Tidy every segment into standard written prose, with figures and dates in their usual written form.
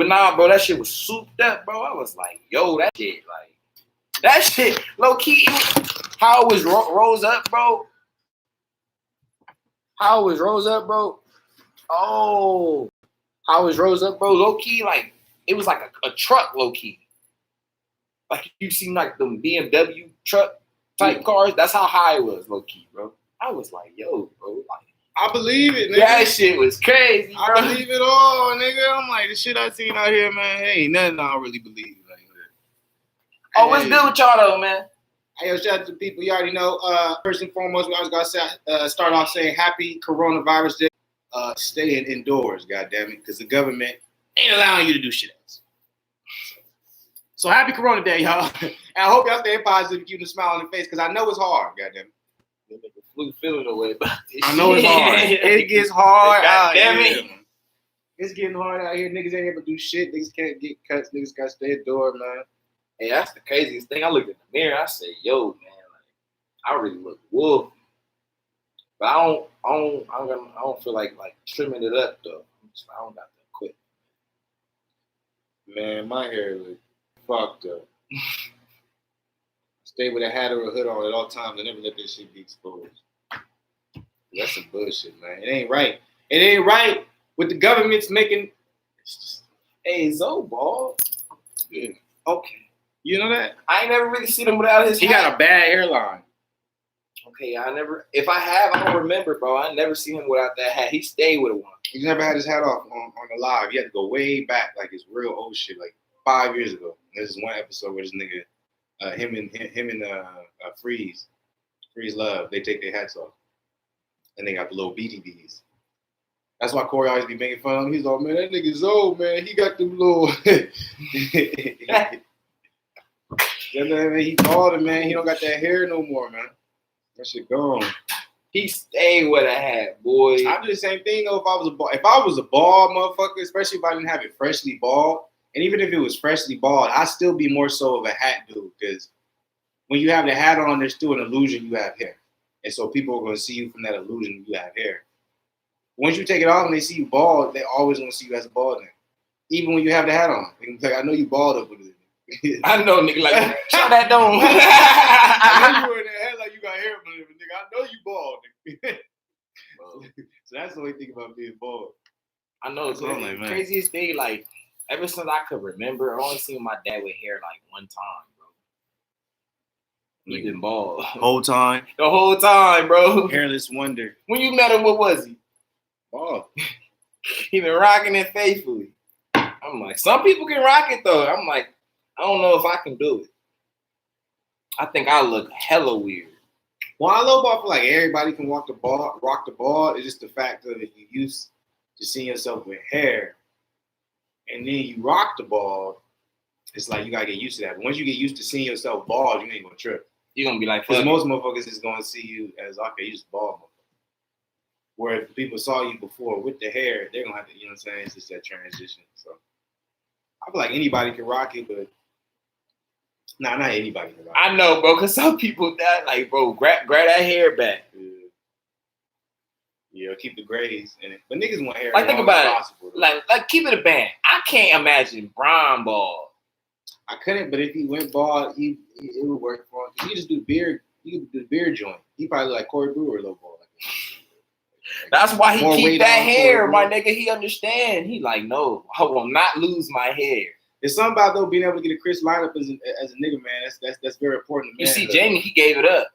But nah, bro, that shit was souped up, bro. I was like, yo, that shit, low key. How it was rose up, bro. How it was rose up, bro. Oh, how it was rose up, bro. Low key, like it was like a truck, low key. Like you seen like them BMW truck type cars. That's how high it was, low key, bro. I was like, yo, bro, like. I believe it, nigga. That shit was crazy, bro. I believe it all, nigga. I'm like, the shit I seen out here, man, ain't nothing I don't really believe. Like, oh, what's good with y'all, though, man? Hey, yo, shout out to the people. You already know, first and foremost, we always got to start off saying happy coronavirus day. Staying indoors, goddammit, because the government ain't allowing you to do shit else. So happy Corona Day, y'all. And I hope y'all stay positive, keeping a smile on your face, because I know it's hard, goddammit. Flu feeling away about this. I know it's hard. It gets hard out here. It's getting hard out here. Niggas ain't able to do shit. Niggas can't get cuts. Niggas got to stay indoors, man. Hey, that's the craziest thing. I looked in the mirror. I said, "Yo, man, like, I really look wolf." But I don't feel like trimming it up though. I don't got that quick. Man, my hair look fucked up. Stay with a hat or a hood on at all times. I never let this shit be exposed. That's some bullshit, man. It ain't right. It ain't right what the government's making. Hey, Zoe bald. Yeah. Okay. You know that? I ain't never really seen him without his hat. He got a bad hairline. Okay, if I have, I don't remember, bro. I never seen him without that hat. He stayed with one. He's never had his hat off on the live. He had to go way back, like it's real old shit, like 5 years ago. This is one episode where this nigga, him and Freeze Love, they take their hats off. And they got the little BDBs. That's why Corey always be making fun of him. He's like, man, that nigga's old, man. He got them little... He called him, man. He don't got that hair no more, man. That shit gone. He stayed with a hat, boy. I do the same thing though. If I was a bald motherfucker, especially if I didn't have it freshly bald, and even if it was freshly bald, I'd still be more so of a hat dude, because when you have the hat on, there's still an illusion you have hair, and so people are going to see you from that illusion you have hair. Once you take it off and they see you bald, they always going to see you as a bald nigga, even when you have the hat on. They can be like, I know you bald up with it. I know, nigga, like, shut that down. I know you wearing that hat like you got hair, but nigga, I know you bald, nigga. So that's the only thing about being bald. I know, it's the craziest thing, like, ever since I could remember, I've only seen my dad with hair, like, one time, bro. He been bald. Whole time? The whole time, bro. Hairless wonder. When you met him, what was he? Bald. He been rocking it faithfully. I'm like, some people can rock it, though. I'm like, I don't know if I can do it. I think I look hella weird. Well, I love about like everybody can rock the ball. It's just the fact that if you used to seeing yourself with hair, and then you rock the ball, it's like you gotta get used to that. But once you get used to seeing yourself bald, you ain't gonna trip. You're gonna be like, because most motherfuckers is gonna see you as okay, you just bald motherfucker. Where if people saw you before with the hair, they're gonna have to, you know what I'm saying? It's just that transition. So I feel like anybody can rock it, but nah, not anybody can rock it. I know, bro, because some people that like, bro, grab that hair back. Yeah, keep the grays in it. But niggas want hair. Like, think about it. Like, keep it a band. I can't imagine Brian bald. I couldn't, but if he went bald, it would work for him. He just do beard. He could do the beard joint. He probably like Corey Brewer a little bald. That's why he keep that hair, my nigga. He understand. He like, no, I will not lose my hair. It's something about though being able to get a crisp lineup as a nigga, man. That's very important. You see, Jamie, he gave it up.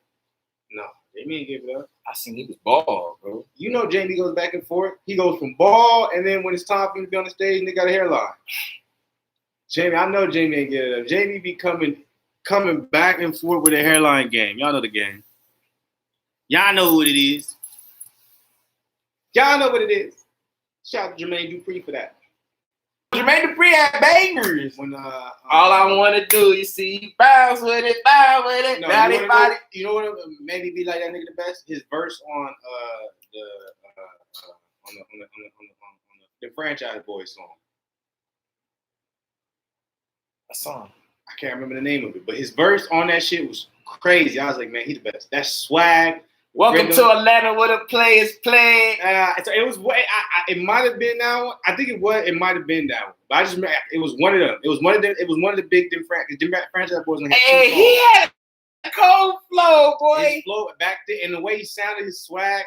No, Jamie ain't give it up. I seen he was bald, bro. You know, Jamie goes back and forth. He goes from bald, and then when it's time for him to be on the stage, and they got a hairline. Jamie, I know Jamie ain't get it up. Jamie be coming back and forth with a hairline game. Y'all know the game. Y'all know what it is. Y'all know what it is. Shout out to Jermaine Dupri for that. Jermaine Dupri had bangers. When all I want to do, you see, bounce with it. No, you know what made me be like that nigga the best? His verse on the Franchise Boys song. A song. I can't remember the name of it, but his verse on that shit was crazy. I was like, man, he the best. That swag Welcome to Atlanta, where the players play. So it was what it might have been that one. I think it was. It might have been that one. But I just remember it was one of them. It was one of them. It was one of the big franchise boys. Hey, he had a cold flow, boy. His flow back there, and the way he sounded, his swag.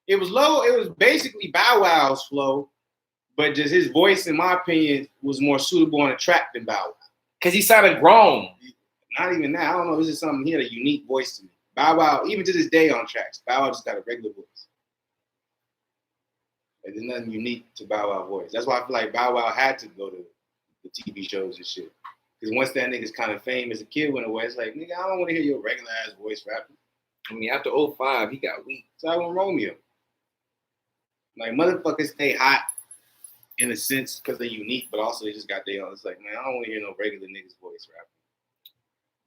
It was low. It was basically Bow Wow's flow, but just his voice, in my opinion, was more suitable on a track than Bow Wow. Cause he sounded grown. Not even that. I don't know. This is something. He had a unique voice to me. Bow Wow, even to this day on tracks, Bow Wow just got a regular voice. Like, there's nothing unique to Bow Wow's voice. That's why I feel like Bow Wow had to go to the TV shows and shit. Because once that nigga's kind of fame as a kid went away, it's like, nigga, I don't want to hear your regular ass voice rapping. I mean, after 05, he got weak. So I went Romeo. Like, motherfuckers stay hot in a sense because they're unique, but also they just got their own. It's like, man, I don't want to hear no regular nigga's voice rapping.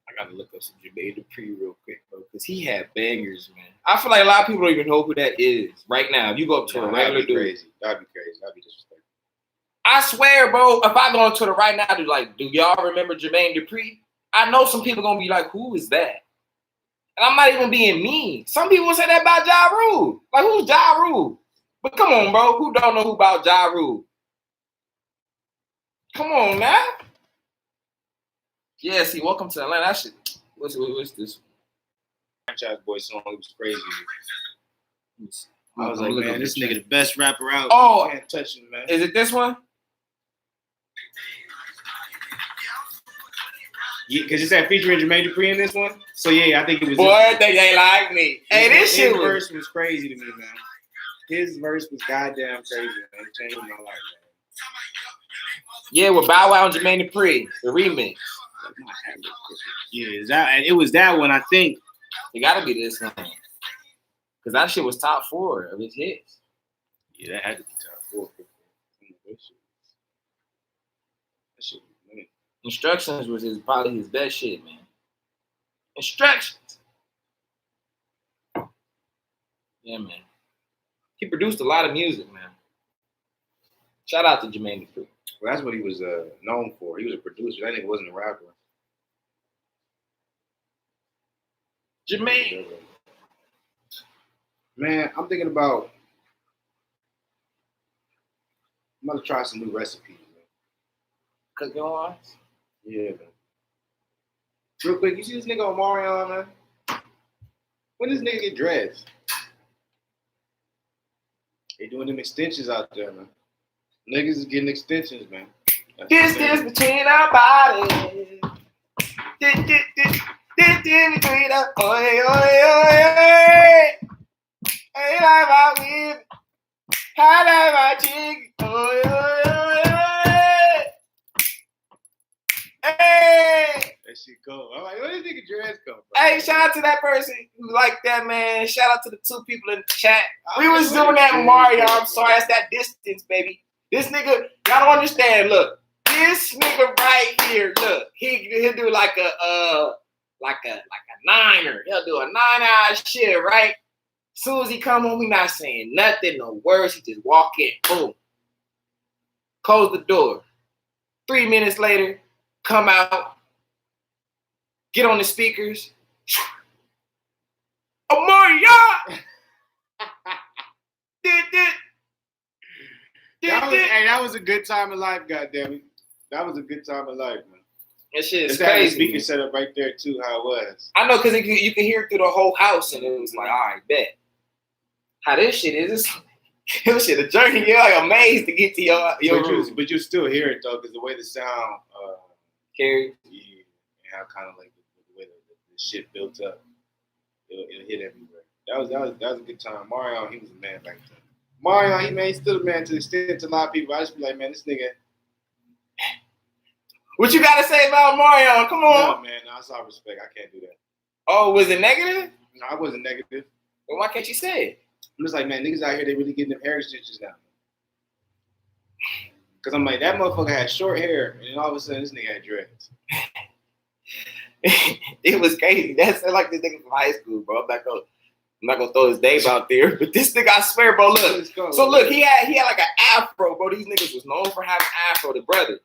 I gotta look up some Jermaine Dupri real quick, bro, because he had bangers, man. I feel like a lot of people don't even know who that is right now. If you go up to a regular dude, crazy. That'd be crazy. That'd be disrespectful. I swear, bro, if I go on Twitter right now, do y'all remember Jermaine Dupri? I know some people gonna be like, who is that? And I'm not even being mean. Some people say that about Ja Rule. Like, who's Ja Rule? But come on, bro, who don't know who about Ja Rule? Come on, man. Yeah, see, welcome to Atlanta. That shit. What's this? Franchise Boy song, it was crazy. I was I'm like, man, this nigga the best rapper out. Oh, you can't touch him, man. Is it this one? Yeah, because it said featuring Jermaine Dupri in this one. So yeah, I think it was. Boy, they like me. Hey, this shit his verse was crazy to me, man. His verse was goddamn crazy, man. It changed my life, man. Yeah, with Bow Wow and Jermaine Dupri, the remix. Yeah, it was that one, I think. It gotta be this one. Cause that shit was top 4 of his hits. Yeah, that had to be top 4. That shit was lit. Instructions was probably his best shit, man. Instructions. Yeah, man. He produced a lot of music, man. Shout out to Jermaine Dupri. Well, that's what he was known for. He was a producer. That nigga wasn't a rapper. Jermaine. Man, I'm thinking about. I'm gonna try some new recipes, man. Cooking wise? Yeah, man. Real quick, you see this nigga on Marion, man? When does nigga get dressed? They doing them extensions out there, man. Niggas is getting extensions, man. Distance between our bodies. Distance between us. Oi, oi, oi, oi. Hey, like my whip. I like my chick. Oi, oi, oi, oi. Hey. That shit cool. I'm like, where this nigga dress come from? Hey, shout out to that person who liked that, man. Shout out to the 2 people in the chat. We was doing that Mario. I'm sorry, that's that distance, baby. This nigga, y'all don't understand. Look, this nigga right here. Look, he'll do like a 9er. He'll do a 9-hour shit, right? As soon as he come home, we not saying nothing, no words. He just walk in, boom, close the door. 3 minutes later, come out, get on the speakers. Mario. That was a good time in life, goddammit. That was a good time in life, man. That shit is crazy. crazy. Speaker set up right there too, how it was. I know, because you can hear it through the whole house, and it was like, all right, bet. How this shit is, this shit a journey. You're like amazed to get to your room. But you still hear it though, because the way the sound carries. Yeah, and how kind of like the way the shit built up, it'll hit everywhere. That was a good time. Mario, he was a man back then. Mario, he's still a man to the extent to a lot of people. I just be like, man, this nigga. What you gotta say about Mario? Come on. No, man, no, that's all respect. I can't do that. Oh, was it negative? No, I wasn't negative. Well, why can't you say it? I'm just like, man, niggas out here, they really getting them hair extensions now. Because I'm like, that motherfucker had short hair, and then all of a sudden, this nigga had dreads. It was crazy. That's like this nigga from high school, bro. I'm not gonna throw his name out there, but this nigga, I swear, bro, look. So look, he had like an afro, bro. These niggas was known for having afro, the brothers.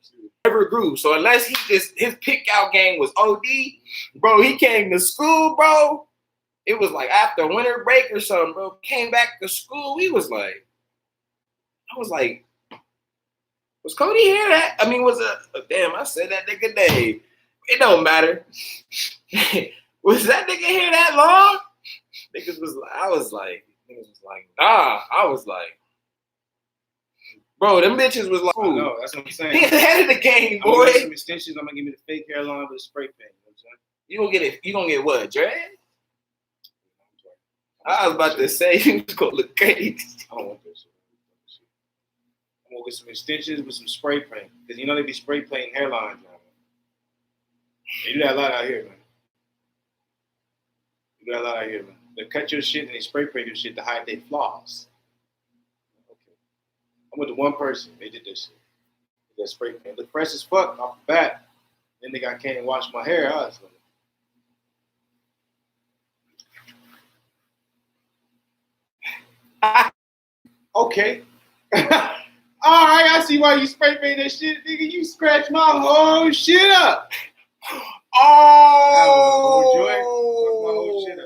Never grew. So unless his pick out game was OD, bro, he came to school, bro. It was like after winter break or something, bro. Came back to school. I was like, was Cody here? That I mean, damn? I said that nigga name. It don't matter. Was that nigga here that long? I was like, nah. I was like, bro, them bitches was like, ooh. No, that's what I'm saying. He ahead of the game, boy. I'm gonna get some extensions. I'm gonna give me the fake hairline with a spray paint. You know what I'm saying? You gonna get it? You gonna get what? Dread? I was about to say you was gonna look crazy. I don't want this shit. I'm gonna get some extensions with some spray paint because you know they be spray painting hairlines now. They do that a lot out here, man. They cut your shit and they spray paint your shit to hide their flaws. Okay. I'm with the one person. They did this shit. That spray paint. Look fresh as fuck off the bat. Then I can't wash my hair. I was like, okay. All right, I see why you spray paint that shit, nigga. You scratch my whole shit up. Oh, my whole shit up.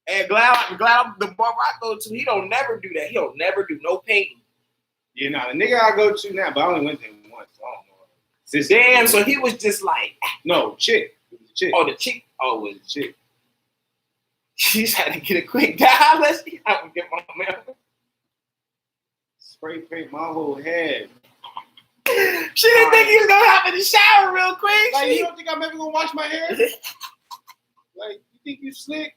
And glad the barber I go to, he don't never do that. He don't never do no painting. Yeah, nah, the nigga I go to now, but I only went there once. So I don't know. Damn, so he was just like, no, chick. It was a chick. Oh, the chick. Oh, it was a chick. Chick. She's had to get a quick dial. Let's see how we get my man. Spray paint my whole head. She didn't think he was gonna hop in the shower real quick. Like, you don't think I'm ever gonna wash my hair? Like, you think you slick?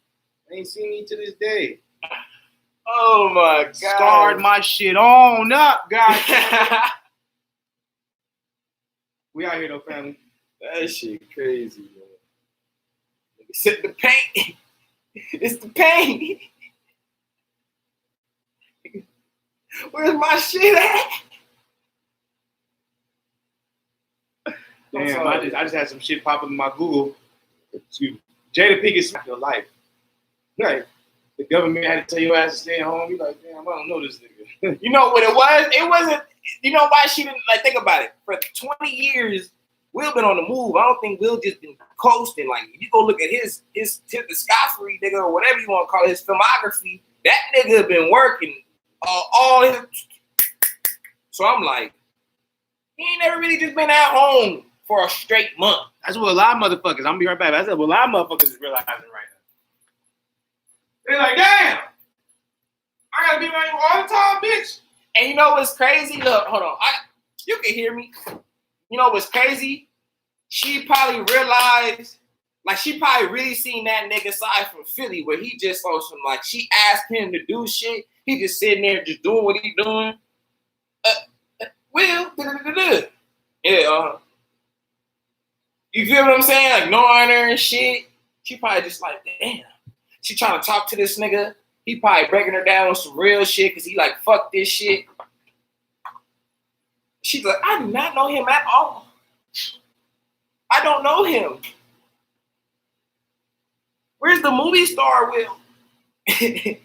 I ain't seen me to this day. Oh my God. Scarred my shit on up, guys. We out here though, family. That shit crazy, man. It's the paint. It's the paint. Where's my shit at? Damn, I just had some shit pop up in my Google. Excuse me. Jada Pinkett your life. Right. The government had to tell your ass to stay at home. You like, damn, I don't know this nigga. You know what it was? It wasn't, you know why she didn't, like, think about it. For 20 years, Will been on the move. I don't think Will just been coasting. Like, if you go look at his discography, nigga, or whatever you want to call it, his filmography, that nigga been working all his. So I'm like, he ain't never really just been at home for a straight month. That's what a lot of motherfuckers, I'm gonna be right back. That's what a lot of motherfuckers is realizing right now. They're like, damn, I gotta be around you all the time, bitch. And you know what's crazy? Look, hold on. You can hear me. You know what's crazy? She probably realized, like, she probably really seen that nigga side from Philly where he just on some, like, she asked him to do shit. He just sitting there just doing what he doing. Will, yeah, you feel what I'm saying? Like, ignoring her and shit. She probably just like, damn. She trying to talk to this nigga. He probably breaking her down with some real shit because he like, fuck this shit. She's like, I do not know him at all. I don't know him. Where's the movie star, Will? The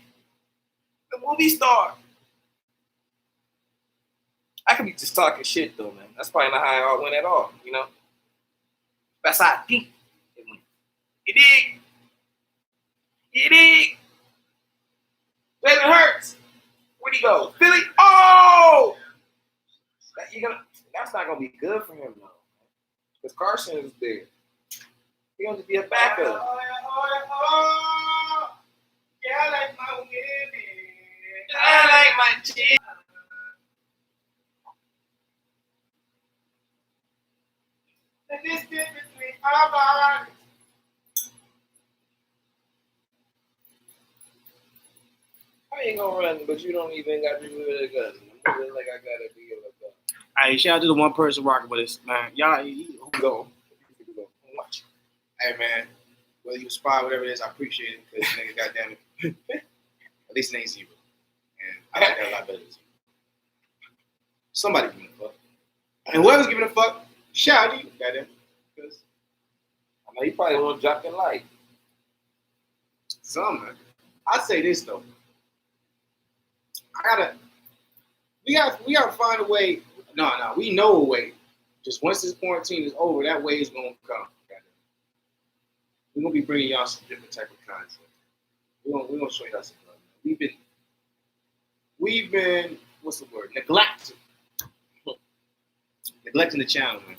movie star. I could be just talking shit though, man. That's probably not how it all went at all, you know? That's how I think it went. You dig? You dig? Jalen Hurts. Where'd he go? Philly? Oh! That's not going to be good for him, though. Because Carson is there. He's going to be a backup. Yeah, I like my women. I like my chick. The distance between our bodies. I ain't gonna run, but you don't even got to be with a gun. I'm moving like I gotta be with a gun. All right, shout out to the one person rocking with us, man. Y'all, Go. Watch. Hey, man, whether you spy, whatever it is, I appreciate it because nigga, goddamn it, at least it ain't zero, and I like that a lot better than zero. Somebody giving a fuck, and whoever's giving a fuck, shout out to you, goddamn, because I know you probably won't drop your light. Some, man. I say this though. We gotta find a way. No, we know a way. Just once this quarantine is over, that way is gonna come. We're gonna be bringing y'all some different type of content. We're gonna show you that some love. We've been what's the word? Neglecting the channel, man.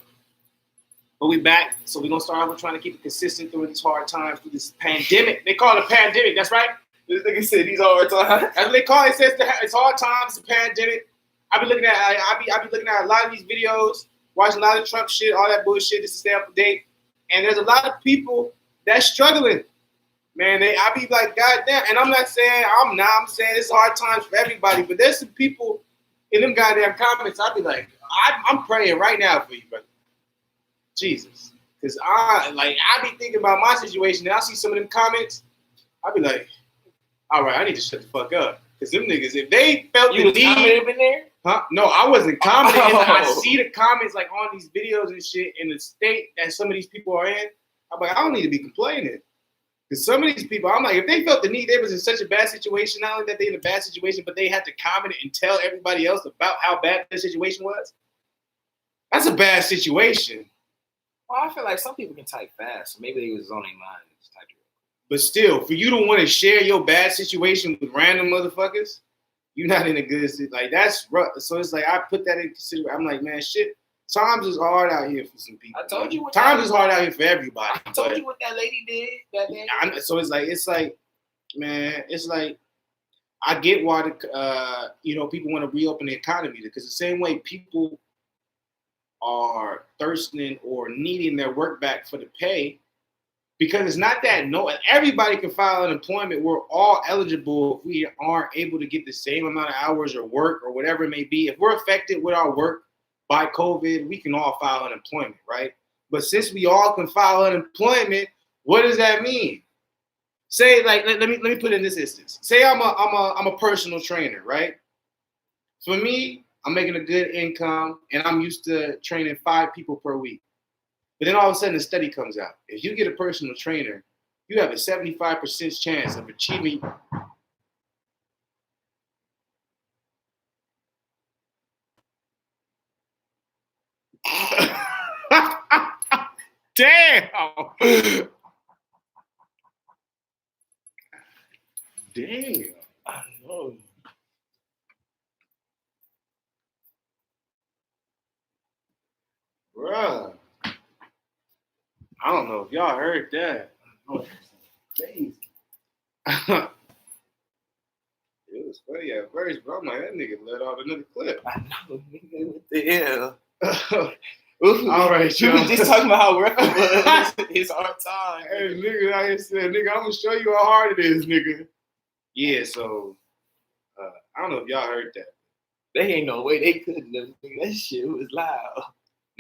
But we back, so we're gonna start off with trying to keep it consistent through these hard times, through this pandemic. They call it a pandemic, that's right. This nigga said these hard times. That's what they call it. It says it's hard times, it's a pandemic. I be looking at a lot of these videos, watching a lot of Trump shit, all that bullshit just to stay up to date. And there's a lot of people that's struggling. Man, I be like, goddamn, and I'm saying it's hard times for everybody, but there's some people in them goddamn comments, I be like, I'm praying right now for you, brother. Jesus. Because I be thinking about my situation, and I see some of them comments, I be like, all right, I need to shut the fuck up. Because them niggas, if they felt you the need. In there? Huh? No, I wasn't commenting. I see the comments like on these videos and shit in the state that some of these people are in. I'm like, I don't need to be complaining. Because some of these people, I'm like, if they felt the need, they was in such a bad situation, not only that they in a bad situation, but they had to comment and tell everybody else about how bad their situation was. That's a bad situation. Well, I feel like some people can type fast, so maybe they was on their mind and just typed it. But still, for you to want to share your bad situation with random motherfuckers, you're not in a good situation. Like, that's rough. So it's like, I put that in consideration. I'm like, man, shit, times is hard out here for some people. I told you what times is hard out here for everybody. I told you what that lady did that day. So it's like, man, it's like, I get why people want to reopen the economy, because the same way people are thirsting or needing their work back for the pay, because it's not that everybody can file unemployment. We're all eligible if we aren't able to get the same amount of hours or work or whatever it may be. If we're affected with our work by COVID, we can all file unemployment, right? But since we all can file unemployment, what does that mean? Say, like, let me put it in this instance. Say I'm a personal trainer, right? For me, I'm making a good income, and I'm used to training 5 people per week. But then all of a sudden, a study comes out. If you get a personal trainer, you have a 75% chance of achieving. Damn! Damn! I know. Bruh. I don't know if y'all heard that. Oh, that's crazy. It was funny at first, bro. I'm like, that nigga let off another clip. I know, nigga. What the hell? All right, you was just talking about how rough it was. It's our time. Hey, nigga, like I said, nigga, I'm gonna show you how hard it is, nigga. Yeah, so I don't know if y'all heard that. They ain't no way they couldn't have. That shit was loud.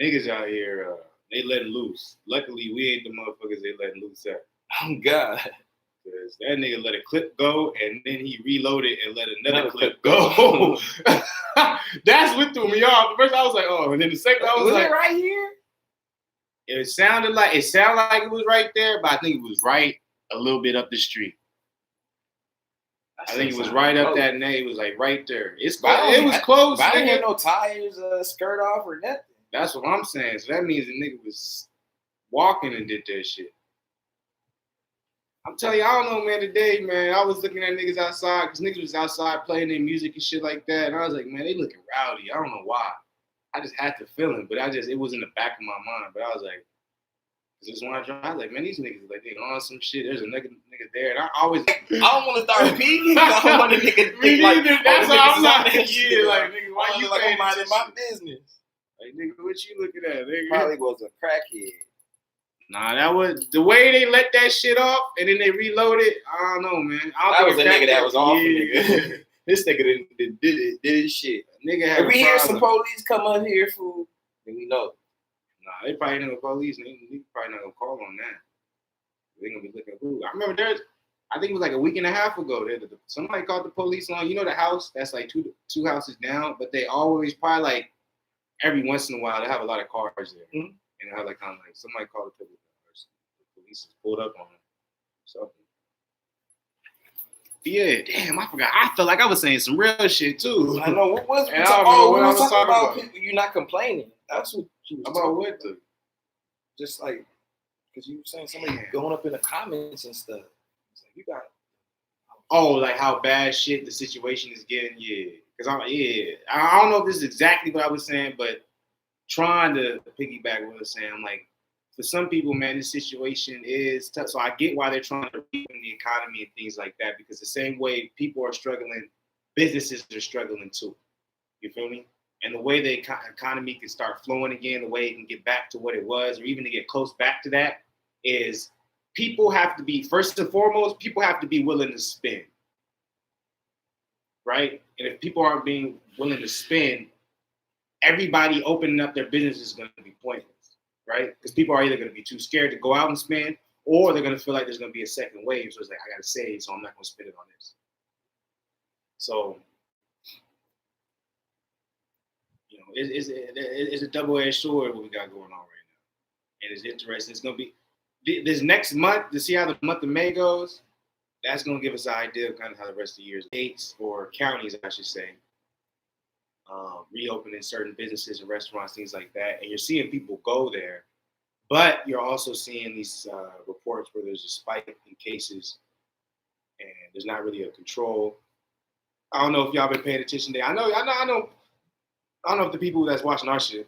Niggas out here, they letting loose. Luckily, we ain't the motherfuckers they letting loose at. Oh, God. Because that nigga let a clip go, and then he reloaded and let another clip go. That's what threw me off. The first I was like, oh, and then the second I was like, it right here? It sounded like it was right there, but I think it was right a little bit up the street. I think it was right up that name. It was like right there. It was close. I didn't have no tires, skirt off or nothing. That's what I'm saying. So that means the nigga was walking and did that shit. I'm telling you, I don't know, man. Today, man, I was looking at niggas outside because niggas was outside playing their music and shit like that, and I was like, man, they looking rowdy. I don't know why. I just had to feel it, but it was in the back of my mind. But I was like, just when I was like, man, these niggas like they on some shit. There's a nigga there, and I always I don't want to start repeating. I don't want a nigga think like that's how I'm like, yeah, shit. like nigga, why you like I'm minding my business? Like nigga, what you looking at? Nigga? Probably was a crackhead. Nah, that was the way they let that shit off, and then they reloaded. I don't know, man. That was a nigga that was off. Nigga. This nigga did his shit. Nigga had if we hear some police come up here, fool, then we know. Nah, they probably not gonna police. They probably not gonna call on that. They gonna be looking who. I remember I think it was like a week and a half ago. Somebody called the police on. You know the house that's like two houses down, but they always probably like every once in a while they have a lot of cars there. Mm-hmm. And I had like kind of like somebody called the police pulled up on him. So yeah, damn, I forgot. I felt like I was saying some real shit too. I know what was we talking about people. You're not complaining. That's what you was about. What the? Just like because you were saying somebody going up in the comments and stuff. It's like you got Oh, like how bad shit the situation is getting. Yeah, because I don't know if this is exactly what I was saying, but trying to piggyback what I was saying, I'm like, for some people, man, this situation is tough. So I get why they're trying to reopen the economy and things like that, because the same way people are struggling, businesses are struggling too. You feel me? And the way the economy can start flowing again, the way it can get back to what it was, or even to get close back to that, is people have to be, first and foremost, people have to be willing to spend, right? And if people aren't being willing to spend, everybody opening up their business is going to be pointless, right? Because people are either going to be too scared to go out and spend, or they're going to feel like there's going to be a second wave. So it's like, I got to save, so I'm not going to spend it on this. So, you know, it's a double-edged sword what we got going on right now. And it's interesting. It's going to be, this next month, to see how the month of May goes, that's going to give us an idea of kind of how the rest of the year is. States or counties, I should say, reopening certain businesses and restaurants, things like that. And you're seeing people go there, but you're also seeing these reports where there's a spike in cases and there's not really a control. I don't know if y'all been paying attention there. I don't know if the people that's watching our shit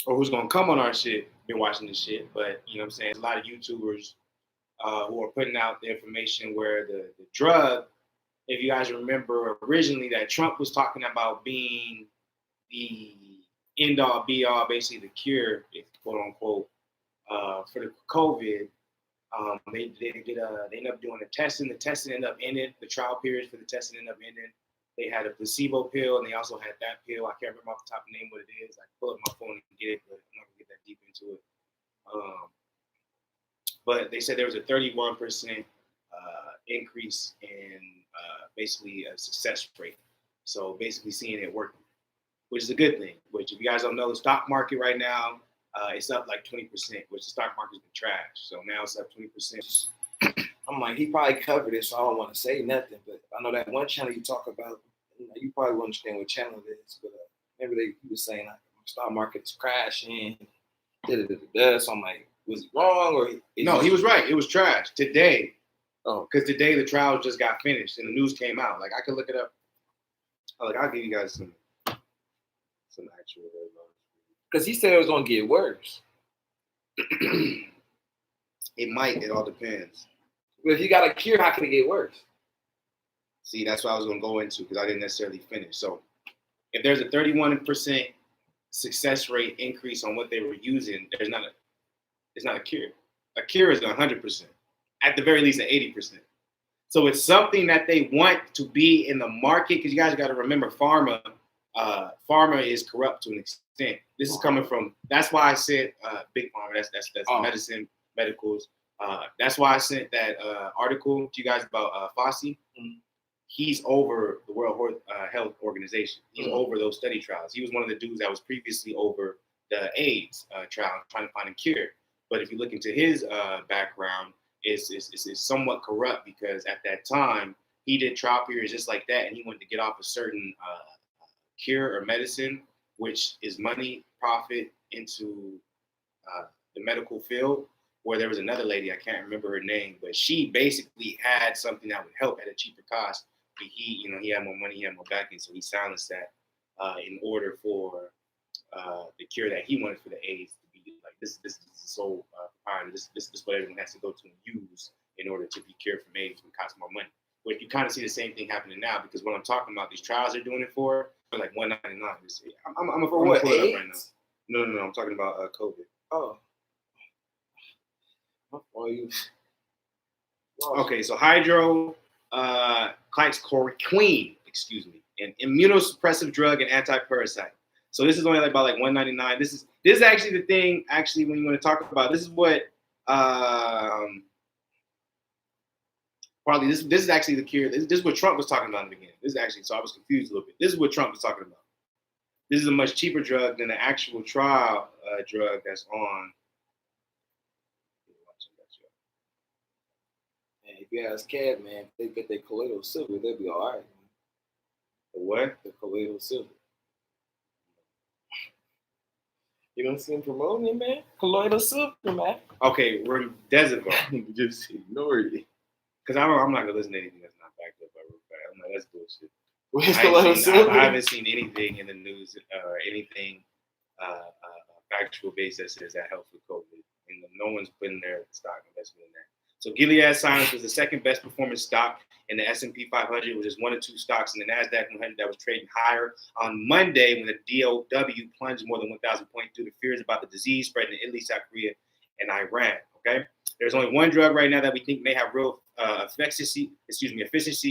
or who's gonna come on our shit been watching this shit, but you know what I'm saying? There's a lot of YouTubers who are putting out the information where the drug, if you guys remember originally that Trump was talking about being the end all be all, basically the cure, quote unquote, for the COVID. They ended up doing the testing. The testing ended up ending. The trial periods for the testing ended up ending. They had a placebo pill, and they also had that pill. I can't remember off the top of the name what it is. I can pull up my phone and get it, but I'm not gonna get that deep into it. But they said there was a 31% increase in basically a success rate. So basically seeing it working, which is a good thing. Which, if you guys don't know, the stock market right now, it's up like 20%, which the stock market's been trash. So now it's up 20%. I'm like, he probably covered it, so I don't want to say nothing. But I know that one channel you talk about, you probably won't understand what channel it is. But maybe he was saying like, the stock market's crashing. So I'm like, was he wrong or? No, he was right. It was trash today. Oh, because today the trial just got finished and the news came out. Like I could look it up. I'll give you guys some actual. Because he said it was gonna get worse. It might. It all depends. But if you got a cure, how can it get worse? See, that's what I was gonna go into because I didn't necessarily finish. So, if there's a 31% success rate increase on what they were using, it's not a cure. A cure is 100%. At the very least, an 80%. So it's something that they want to be in the market because you guys got to remember, pharma is corrupt to an extent. This is coming from. That's why I said big pharma. That's medicine, medicals. That's why I sent that article to you guys about Fauci. Mm-hmm. He's over the World Health Organization. He's over those study trials. He was one of the dudes that was previously over the AIDS trial, trying to find a cure. But if you look into his background, it's somewhat corrupt because at that time he did trial periods just like that, and he wanted to get off a certain cure or medicine, which is money, profit into the medical field. Where there was another lady, I can't remember her name, but she basically had something that would help at a cheaper cost. But he had more money, he had more backing, so he silenced that in order for the cure that he wanted for the AIDS to be like this is so this is what everyone has to go to and use in order to be cured from AIDS, which costs more money. But you kind of see the same thing happening now because what I'm talking about, these trials they're doing it for like $199. I'm for what? Pull it up right now. No. I'm talking about COVID. Oh. Okay, so hydroxychloroquine, an immunosuppressive drug and antiparasite. So this is only about like $199. This is actually the thing. Actually, when you want to talk about this is what probably this is actually the cure. This is what Trump was talking about in the beginning. This is actually, so I was confused a little bit. This is what Trump was talking about. This is a much cheaper drug than the actual trial drug that's on. And if you ask Cab, man, if they get their colloidal silver, they'll be all right. The what? The colloidal silver. You don't see him promoting it, man? Colloidal silver, man. Okay, remdesivir. Just ignore it. because I'm not gonna listen to anything that's not backed up by real fact. I'm like, that's bullshit. I haven't seen anything in the news or anything factual base that says that helps with COVID, and no one's putting their stock investment in that. So Gilead Sciences was the second best performing stock in the S&P 500, which is one of two stocks in the NASDAQ 100 that was trading higher on Monday when the DOW plunged more than 1,000 points due to fears about the disease spreading to Italy, South Korea, and Iran. Okay, there's only one drug right now that we think may have real efficiency,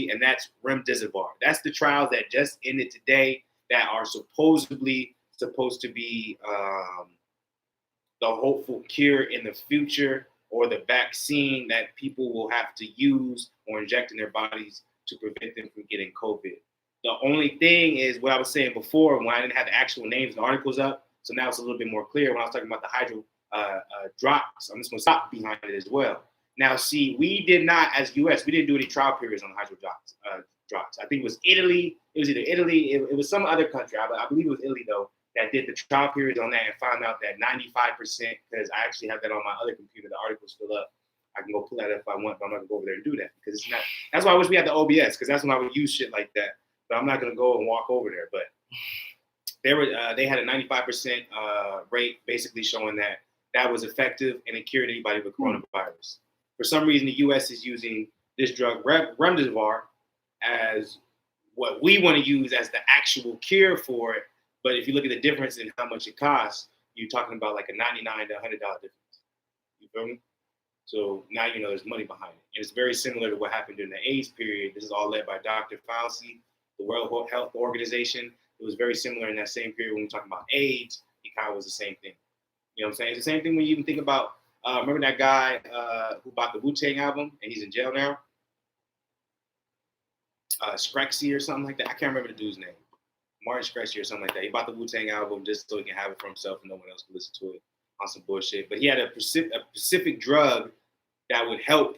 and that's remdesivir. That's the trials that just ended today that are supposed to be the hopeful cure in the future, or the vaccine that people will have to use or inject in their bodies to prevent them from getting COVID. The only thing is what I was saying before when I didn't have the actual names and articles up, so now it's a little bit more clear when I was talking about the hydro drops. I'm just going to stop behind it as well. Now, see, we did not, as U.S., we didn't do any trial periods on the hydro drops. I think it was Italy. It was either Italy. It was some other country. I believe it was Italy, though, that did the trial periods on that and found out that 95%, because I actually have that on my other computer, the article's still up. I can go pull that up if I want, but I'm not going to go over there and do that because it's not. That's why I wish we had the OBS, because that's when I would use shit like that. But I'm not going to go and walk over there. But they had a 95% rate, basically showing that was effective and it cured anybody with coronavirus. For some reason, the U.S. is using this drug, remdesivir, as what we want to use as the actual cure for it. But if you look at the difference in how much it costs, you're talking about like a $99 to $100 difference. You feel me? So now you know there's money behind it. And it's very similar to what happened during the AIDS period. This is all led by Dr. Fauci, the World Health Organization. It was very similar in that same period when we talk about AIDS. It kind of was the same thing. You know what I'm saying? It's the same thing when you even think about, remember that guy who bought the Wu-Tang album and he's in jail now? Skrexy or something like that. I can't remember the dude's name. Martin Skrexy or something like that. He bought the Wu-Tang album just so he can have it for himself and no one else can listen to it on some bullshit. But he had a specific drug that would help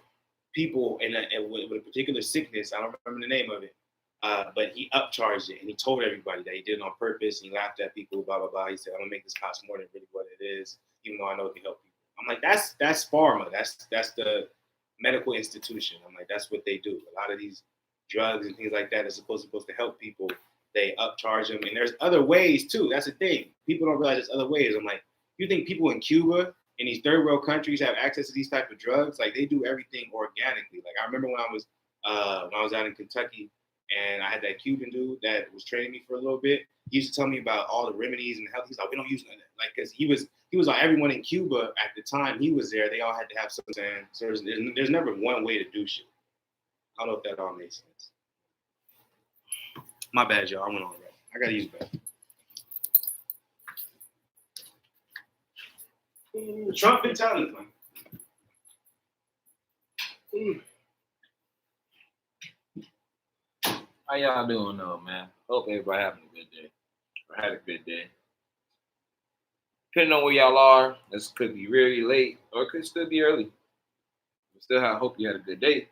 people with a particular sickness. I don't remember the name of it. But he upcharged it and he told everybody that he did it on purpose. And he laughed at people, blah, blah, blah. He said, I'm going to make this cost more than really what it is, even though I know it can help people. I'm like, that's pharma. That's the medical institution. I'm like, that's what they do. A lot of these drugs and things like that are supposed to help people. They upcharge them. And there's other ways too. That's the thing. People don't realize there's other ways. I'm like, you think people in Cuba and these third world countries have access to these type of drugs? Like they do everything organically. Like I remember when I was out in Kentucky and I had that Cuban dude that was training me for a little bit. He used to tell me about all the remedies and health. He's like, we don't use none of that. Like, cause he was like everyone in Cuba at the time he was there, they all had to have something. So there's never one way to do shit. I don't know if that all makes sense. My bad, y'all. I went on that. I gotta use that. Trump been telling us, man. How y'all doing though, man? Hope everybody having a good day. Or had a good day. Depending on where y'all are, this could be really late or it could still be early. But still, I hope you had a good day.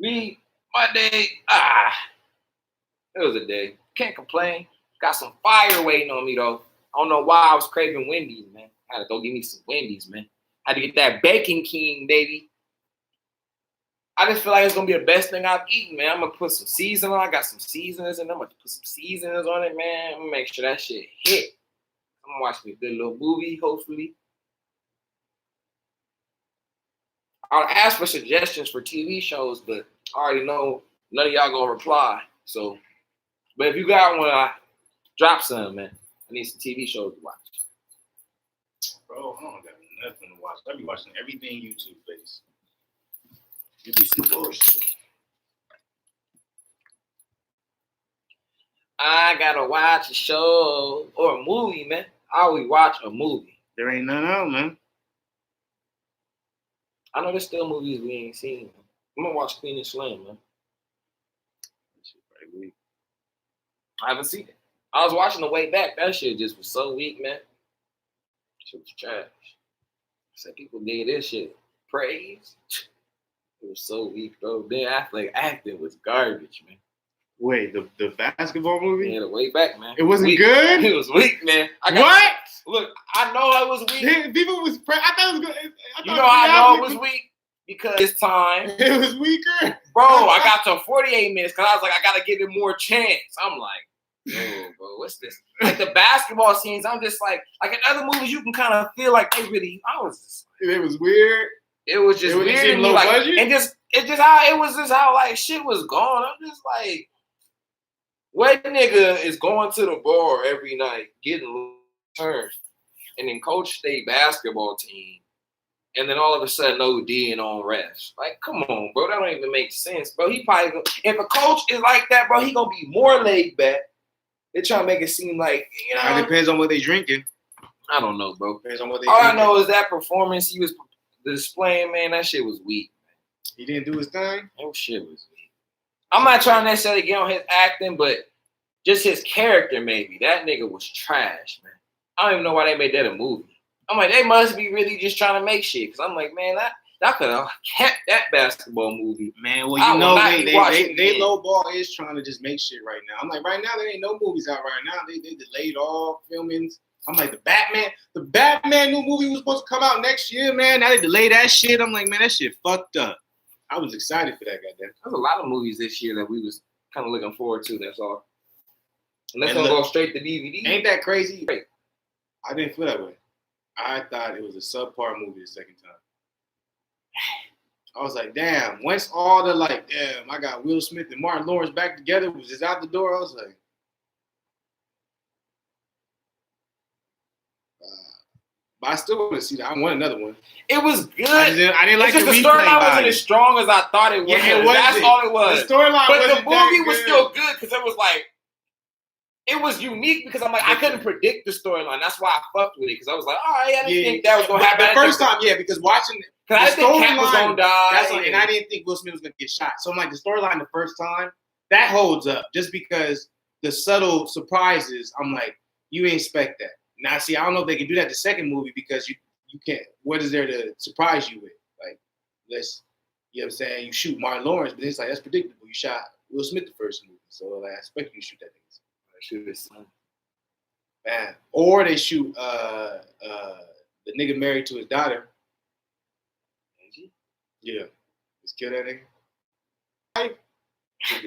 My day, it was a day. Can't complain. Got some fire waiting on me though. I don't know why I was craving Wendy's, man. I had to go get me some Wendy's, man. I had to get that Bacon King, baby. I just feel like it's gonna be the best thing I've eaten, man. I'm gonna put some seasoning on. I got some seasonings and I'm gonna put some seasonings on it, man. I'm gonna make sure that shit hit. I'm gonna watch me a good little movie, hopefully. I'll ask for suggestions for TV shows, but I already know none of y'all gonna reply. So, but if you got one, drop some, man. I need some TV shows to watch. Bro, I don't got nothing to watch. I be watching everything YouTube based. You be some bullshit. I gotta watch a show or a movie, man. I always watch a movie. There ain't none out, man. I know there's still movies we ain't seen. I'm gonna watch Queen and Slim, man. That shit pretty weak. I haven't seen it. I was watching The Way Back. That shit just was so weak, man. Shit was trash. Said people gave this shit praise. It was so weak, bro. Then acting was garbage, man. Wait, the basketball movie? Yeah, The Way Back, man. It wasn't weak. good? It was weak, man. What? Look, I know it was weak. People was. I thought it was good. You know how I know it was weak? because this time it was weaker. Bro, I got to 48 minutes because I was like, I gotta give it more chance. I'm like, oh, bro, what's this? Like the basketball scenes, I'm just like in other movies, you can kind of feel like they really. I was just it was weird. It was just weird to me, like, budget? and just how like shit was going. I'm just like, what nigga is going to the bar every night, getting turned, and then coach state basketball team, and then all of a sudden ODing on refs. Like, come on, bro, that don't even make sense, bro. He probably if a coach is like that, bro, he gonna be more laid back. They trying to make it seem like It depends on what they drinking. I don't know, bro. Depends on what they. All drinking. I know is that performance he was displaying, man, that shit was weak. He didn't do his thing? That shit was weak. I'm not trying to necessarily get on his acting, but just his character, maybe. That nigga was trash, man. I don't even know why they made that a movie. I'm like, they must be really just trying to make shit. Because I'm like, man, that could have kept that basketball movie. Man, well, you know, they lowball is trying to just make shit right now. I'm like, right now, there ain't no movies out right now. They delayed all filmings. I'm like, the Batman new movie was supposed to come out next year, man. Now they delayed that shit. I'm like, man, that shit fucked up. I was excited for that, goddamn. There's a lot of movies this year that we was kind of looking forward to, that's all. And let's go straight to DVD. Ain't that crazy? I didn't feel that way. I thought it was a subpar movie the second time. I was like, damn, once all the damn, I got Will Smith and Martin Lawrence back together, was just out the door, I was like, but I still want to see that. I want another one. It was good. I didn't like the storyline wasn't as strong as I thought it was. Yeah, that's all it was. The storyline, but the movie was still good because it was like, it was unique because I'm like, I couldn't predict the storyline. That's why I fucked with it because I was like, all right, I didn't think that was gonna happen. The first time, because watching I didn't think Cap was gonna die, and I didn't think Will Smith was gonna get shot. So I'm like, the storyline the first time that holds up just because the subtle surprises. I'm like, you ain't expect that. Now, see, I don't know if they can do that the second movie because you can't. What is there to surprise you with? Like, you know what I'm saying? You shoot Martin Lawrence, but it's like, that's predictable. You shot Will Smith the first movie. So, like, I expect you to shoot that nigga. Shoot his son. Man. Or they shoot the nigga married to his daughter. Yeah. Just kill that nigga.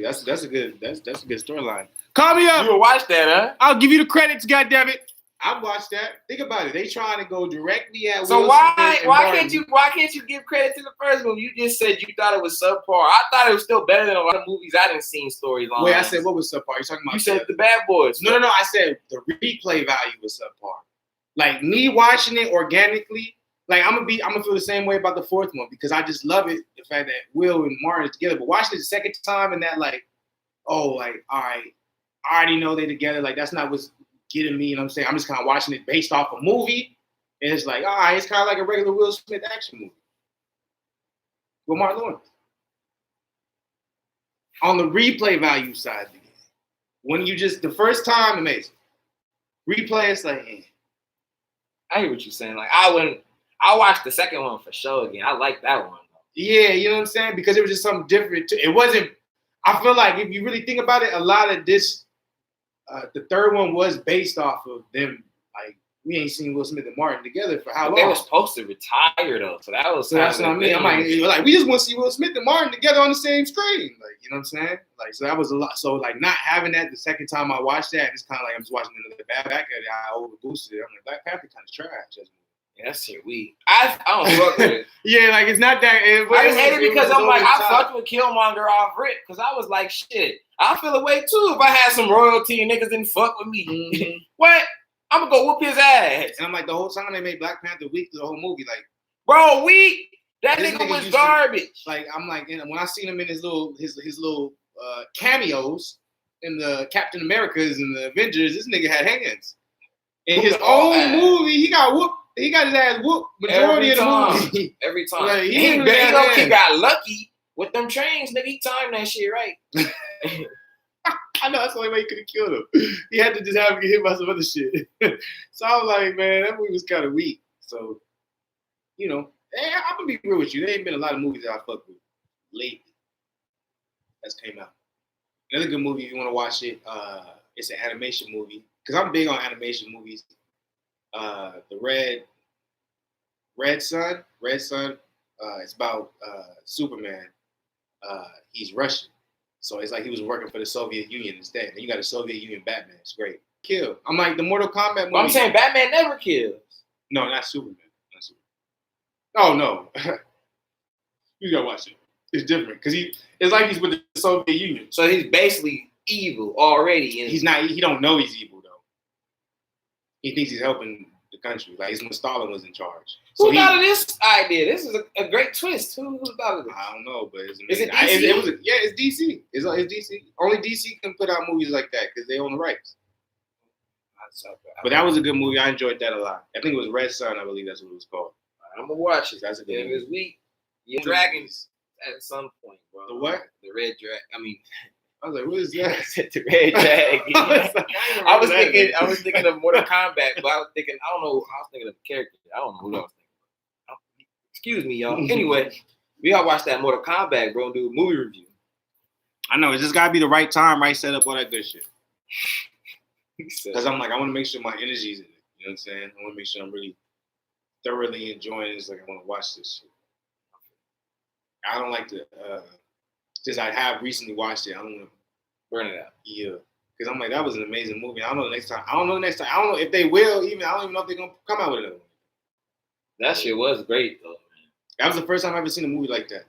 That's a good storyline. Call me up. You will watch that, huh? I'll give you the credits, goddammit. I watched that. Think about it. They trying to go directly at. So why can't you give credit to the first movie? You just said you thought it was subpar. I thought it was still better than a lot of movies I didn't see storylines. Wait, I said what was subpar? You talking about? You said the Bad Boys. No. I said the replay value was subpar. Like me watching it organically, like I'm gonna feel the same way about the fourth one because I just love it. The fact that Will and Martin are together, but watching it the second time and that all right, I already know they're together. Like that's not what's getting me, you know what I'm saying? I'm just kind of watching it based off a movie, and it's like, all right, it's kind of like a regular Will Smith action movie with Martin Lawrence. On the replay value side, when you just, the first time, amazing. Replay, it's like, I hear what you're saying. Like, I watched the second one for sure again. I like that one. Yeah, you know what I'm saying? Because it was just something different. It wasn't, I feel like if you really think about it, a lot of this, the third one was based off of them. Like we ain't seen Will Smith and Martin together for how long? They were supposed to retire though, so that's what I mean. I'm like, we just want to see Will Smith and Martin together on the same screen. Like, you know what I'm saying? Like, so that was a lot. So like, not having that the second time I watched that, it's kind of like I'm just watching another back at it. I overboosted it. I'm like, Black Panther kind of trash. Yeah, that's shit weak. I don't fuck with it. Yeah, like it's not that. I just hate it because I'm like, I fucked with Killmonger off rip because I was like, shit, I feel away too if I had some royalty and niggas didn't fuck with me. Mm-hmm. What? I'm gonna go whoop his ass. And I'm like, the whole time they made Black Panther weak through the whole movie, like, bro, weak. That nigga was garbage. Like, I'm like, when I seen him in his little cameos in the Captain Americas and the Avengers, this nigga had hands. In his own movie, he got whooped. He got his ass whooped majority of the movie. Every time. Like, he got lucky with them trains, nigga. He timed that shit right. I know that's the only way he could have killed him. He had to just have him get hit by some other shit. So I was like, man, that movie was kind of weak. So, you know, I'm gonna be real with you. There ain't been a lot of movies that I fuck with lately that's came out. Another good movie if you want to watch it, it's an animation movie. Because I'm big on animation movies. The Red Sun. It's about Superman. He's Russian, so it's like he was working for the Soviet Union instead. And you got a Soviet Union Batman. It's great. Kill. I'm like the Mortal Kombat movie. But I'm saying Batman never kills. No, not Superman. Not Superman. Oh no, you gotta watch it. It's different because it's like he's with the Soviet Union. So he's basically evil already. He's not. He don't know he's evil though. He thinks he's helping the country. Like it's when Stalin was in charge. Who thought of this idea? This is a great twist. Who thought of this? I don't know, but it's is it DC? It's DC. It's DC. Only DC can put out movies like that because they own the rights. But that was a good movie. I enjoyed that a lot. I think it was Red Sun. I believe that's what it was called. I'm gonna watch it. That's a good movie. This week. Yeah, dragons at some point, bro. The what? The red dragon. I was like, what is that? The red dragon. I was thinking of Mortal Kombat, but I was thinking, I don't know. I was thinking of the character. I don't know who I was thinking of. Excuse me, y'all. Anyway, we gotta watch that Mortal Kombat, bro, and do a movie review. I know. It's just gotta be the right time, right setup, all that good shit. Because I'm like, I want to make sure my energy's in it. You know what I'm saying? I want to make sure I'm really thoroughly enjoying it. It's like I want to watch this shit. I don't like to, since I have recently watched it, I don't want to burn it out. Yeah. Because I'm like, that was an amazing movie. I don't know the next time. I don't know if they will even. I don't even know if they're going to come out with another one. That shit was great, though, man. That was the first time I've ever seen a movie like that.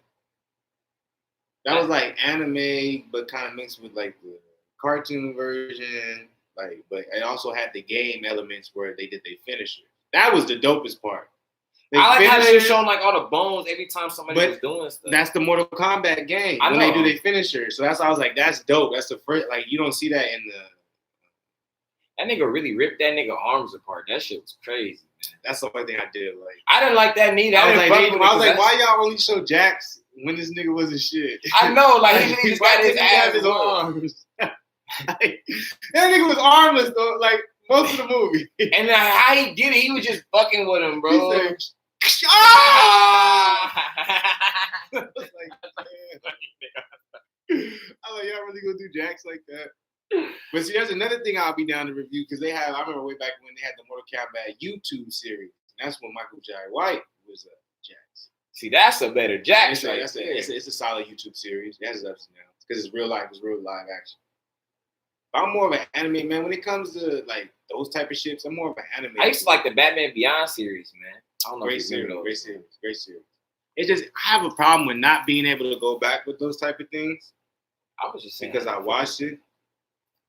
That was like anime, but kind of mixed with like the cartoon version. Like, but it also had the game elements where they did their finisher. That was the dopest part. I like how they were showing like all the bones every time somebody was doing stuff. That's the Mortal Kombat game when they do their finisher. So that's why I was like, that's dope. That's the first, like, you don't see that in the. That nigga really ripped that nigga arms apart. That shit was crazy, man. That's the only thing I did. Like, I didn't like that neither. I was like, why y'all only show Jax when this nigga wasn't shit? I know, like he just got his ass his arms. Like, that nigga was armless though, like most of the movie. And how he did it, he was just fucking with him, bro. He said, ah! I was like, y'all really gonna do Jax like that? But see, there's another thing I'll be down to review because I remember way back when they had the Mortal Kombat YouTube series. And that's when Michael J. White was Jax. See, that's a better Jax. It's a solid YouTube series. It has its ups and downs because it's real life. It's real live action. I'm more of an anime man when it comes to like those type of shits. I'm more of an anime. I used to like the Batman Beyond series, man. I don't know. Great series. It's just I have a problem with not being able to go back with those type of things. I was just saying because I watched it.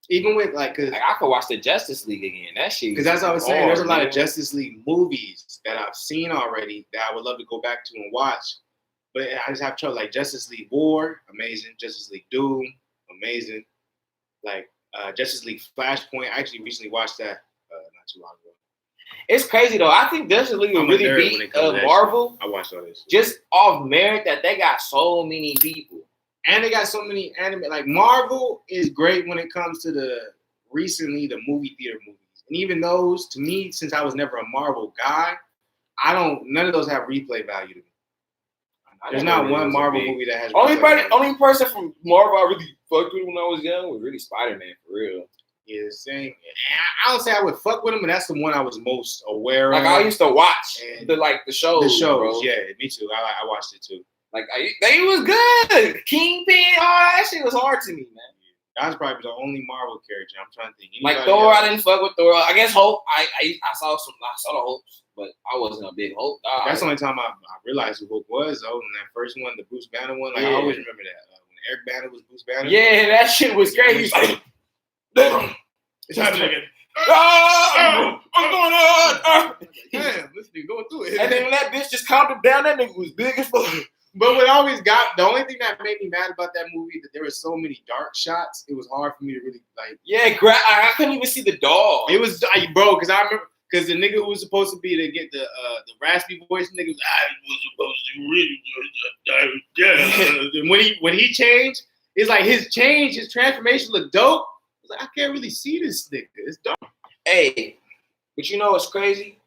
Even with like I could watch the Justice League again. That shit. Because that's what I was saying. There's a lot of Justice League movies that I've seen already that I would love to go back to and watch. But I just have trouble. Like Justice League War, amazing. Justice League Doom, amazing. Like Justice League Flashpoint. I actually recently watched that not too long ago. It's crazy though. I think Justice League will really beat Marvel. I watched all this just off merit that they got so many people. And they got so many anime. Like Marvel is great when it comes to the movie theater movies. And even those, to me, since I was never a Marvel guy, none of those have replay value to me. There's not one Marvel movie that has only person from Marvel I really fucked with when I was young was really Spider-Man, for real. Yeah, the same. I don't say I would fuck with him, but that's the one I was most aware of. Like I used to watch the shows. The shows, bro. Yeah, me too. I watched it too. Like they was good. Kingpin, all that shit was hard to me, man. That was probably the only Marvel character I'm trying to think. Like Thor, I didn't fuck with Thor. I guess Hulk. I saw the Hulks, but I wasn't a big Hulk guy. That's the only time I realized who Hulk was though. In that first one, the Bruce Banner one. Like I always remember that when Eric Banner was Bruce Banner. Yeah, that shit was crazy. It's happening again. I'm going on. Damn, this nigga going through it. And then when that bitch just calmed him down, that nigga was big as fuck. But the only thing that made me mad about that movie that there were so many dark shots. It was hard for me to really like. Yeah, I couldn't even see the dog. It was bro, because I remember the nigga who was supposed to be to get the raspy voice, nigga was supposed to really and when he changed, it's like his transformation looked dope. I was like, I can't really see this nigga. It's dark. Hey, but you know what's crazy?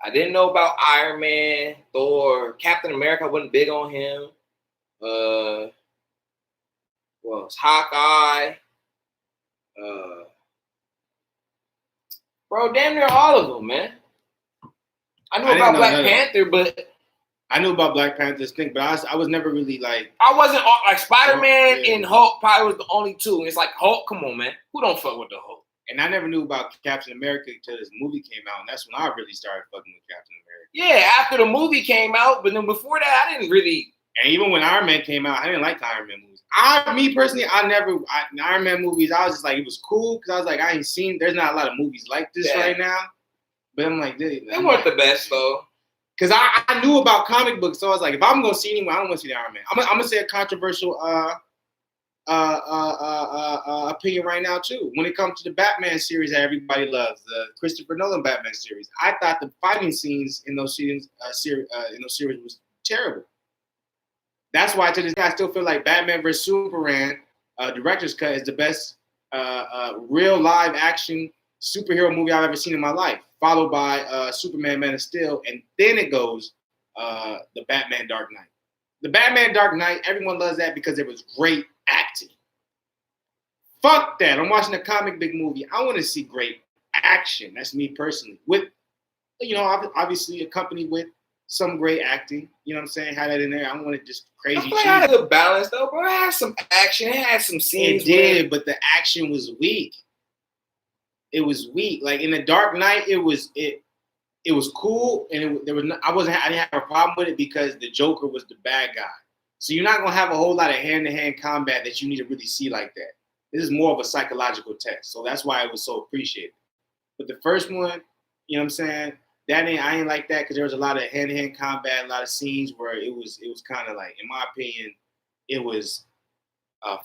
I didn't know about Iron Man, Thor, Captain America. I wasn't big on him. It's Hawkeye. Bro, damn near all of them, man. I knew about Black Panther, but I knew about Black Panther's thing, but I was never really like. I wasn't like Spider-Man and Hulk probably was the only two. It's like Hulk, come on, man. Who don't fuck with the Hulk? And I never knew about Captain America until this movie came out, and that's when I really started fucking with Captain America. Yeah, after the movie came out, but then before that, I didn't really. And even when Iron Man came out, I didn't like Iron Man movies. Me personally, Iron Man movies, I was just like, it was cool because I was like, there's not a lot of movies like this right now. But I'm like, dude, they weren't the best though. Because I knew about comic books, so I was like, if I'm gonna see anyone, I don't want to see the Iron Man. I'm gonna say a controversial opinion right now too. When it comes to the Batman series that everybody loves, the Christopher Nolan Batman series, I thought the fighting scenes in those series was terrible. That's why to this day I still feel like Batman vs Superman director's cut is the best real live action superhero movie I've ever seen in my life, followed by Superman Man of Steel, and then it goes the Batman Dark Knight. The Batman Dark Knight, everyone loves that because it was great acting. Fuck that. I'm watching a comic book movie. I want to see great action. That's me personally. With, obviously accompanied with some great acting. You know what I'm saying? Have that in there. I don't want it just crazy. It had a good balance though, bro. It had some action. It had some scenes. It did, but the action was weak. It was weak. Like in the Dark Knight, it was cool, and I didn't have a problem with it because the Joker was the bad guy. So you're not gonna have a whole lot of hand-to-hand combat that you need to really see like that. This is more of a psychological test, so that's why it was so appreciated. But the first one, you know what I'm saying? I ain't like that because there was a lot of hand-to-hand combat, a lot of scenes where it was kind of like, in my opinion, it was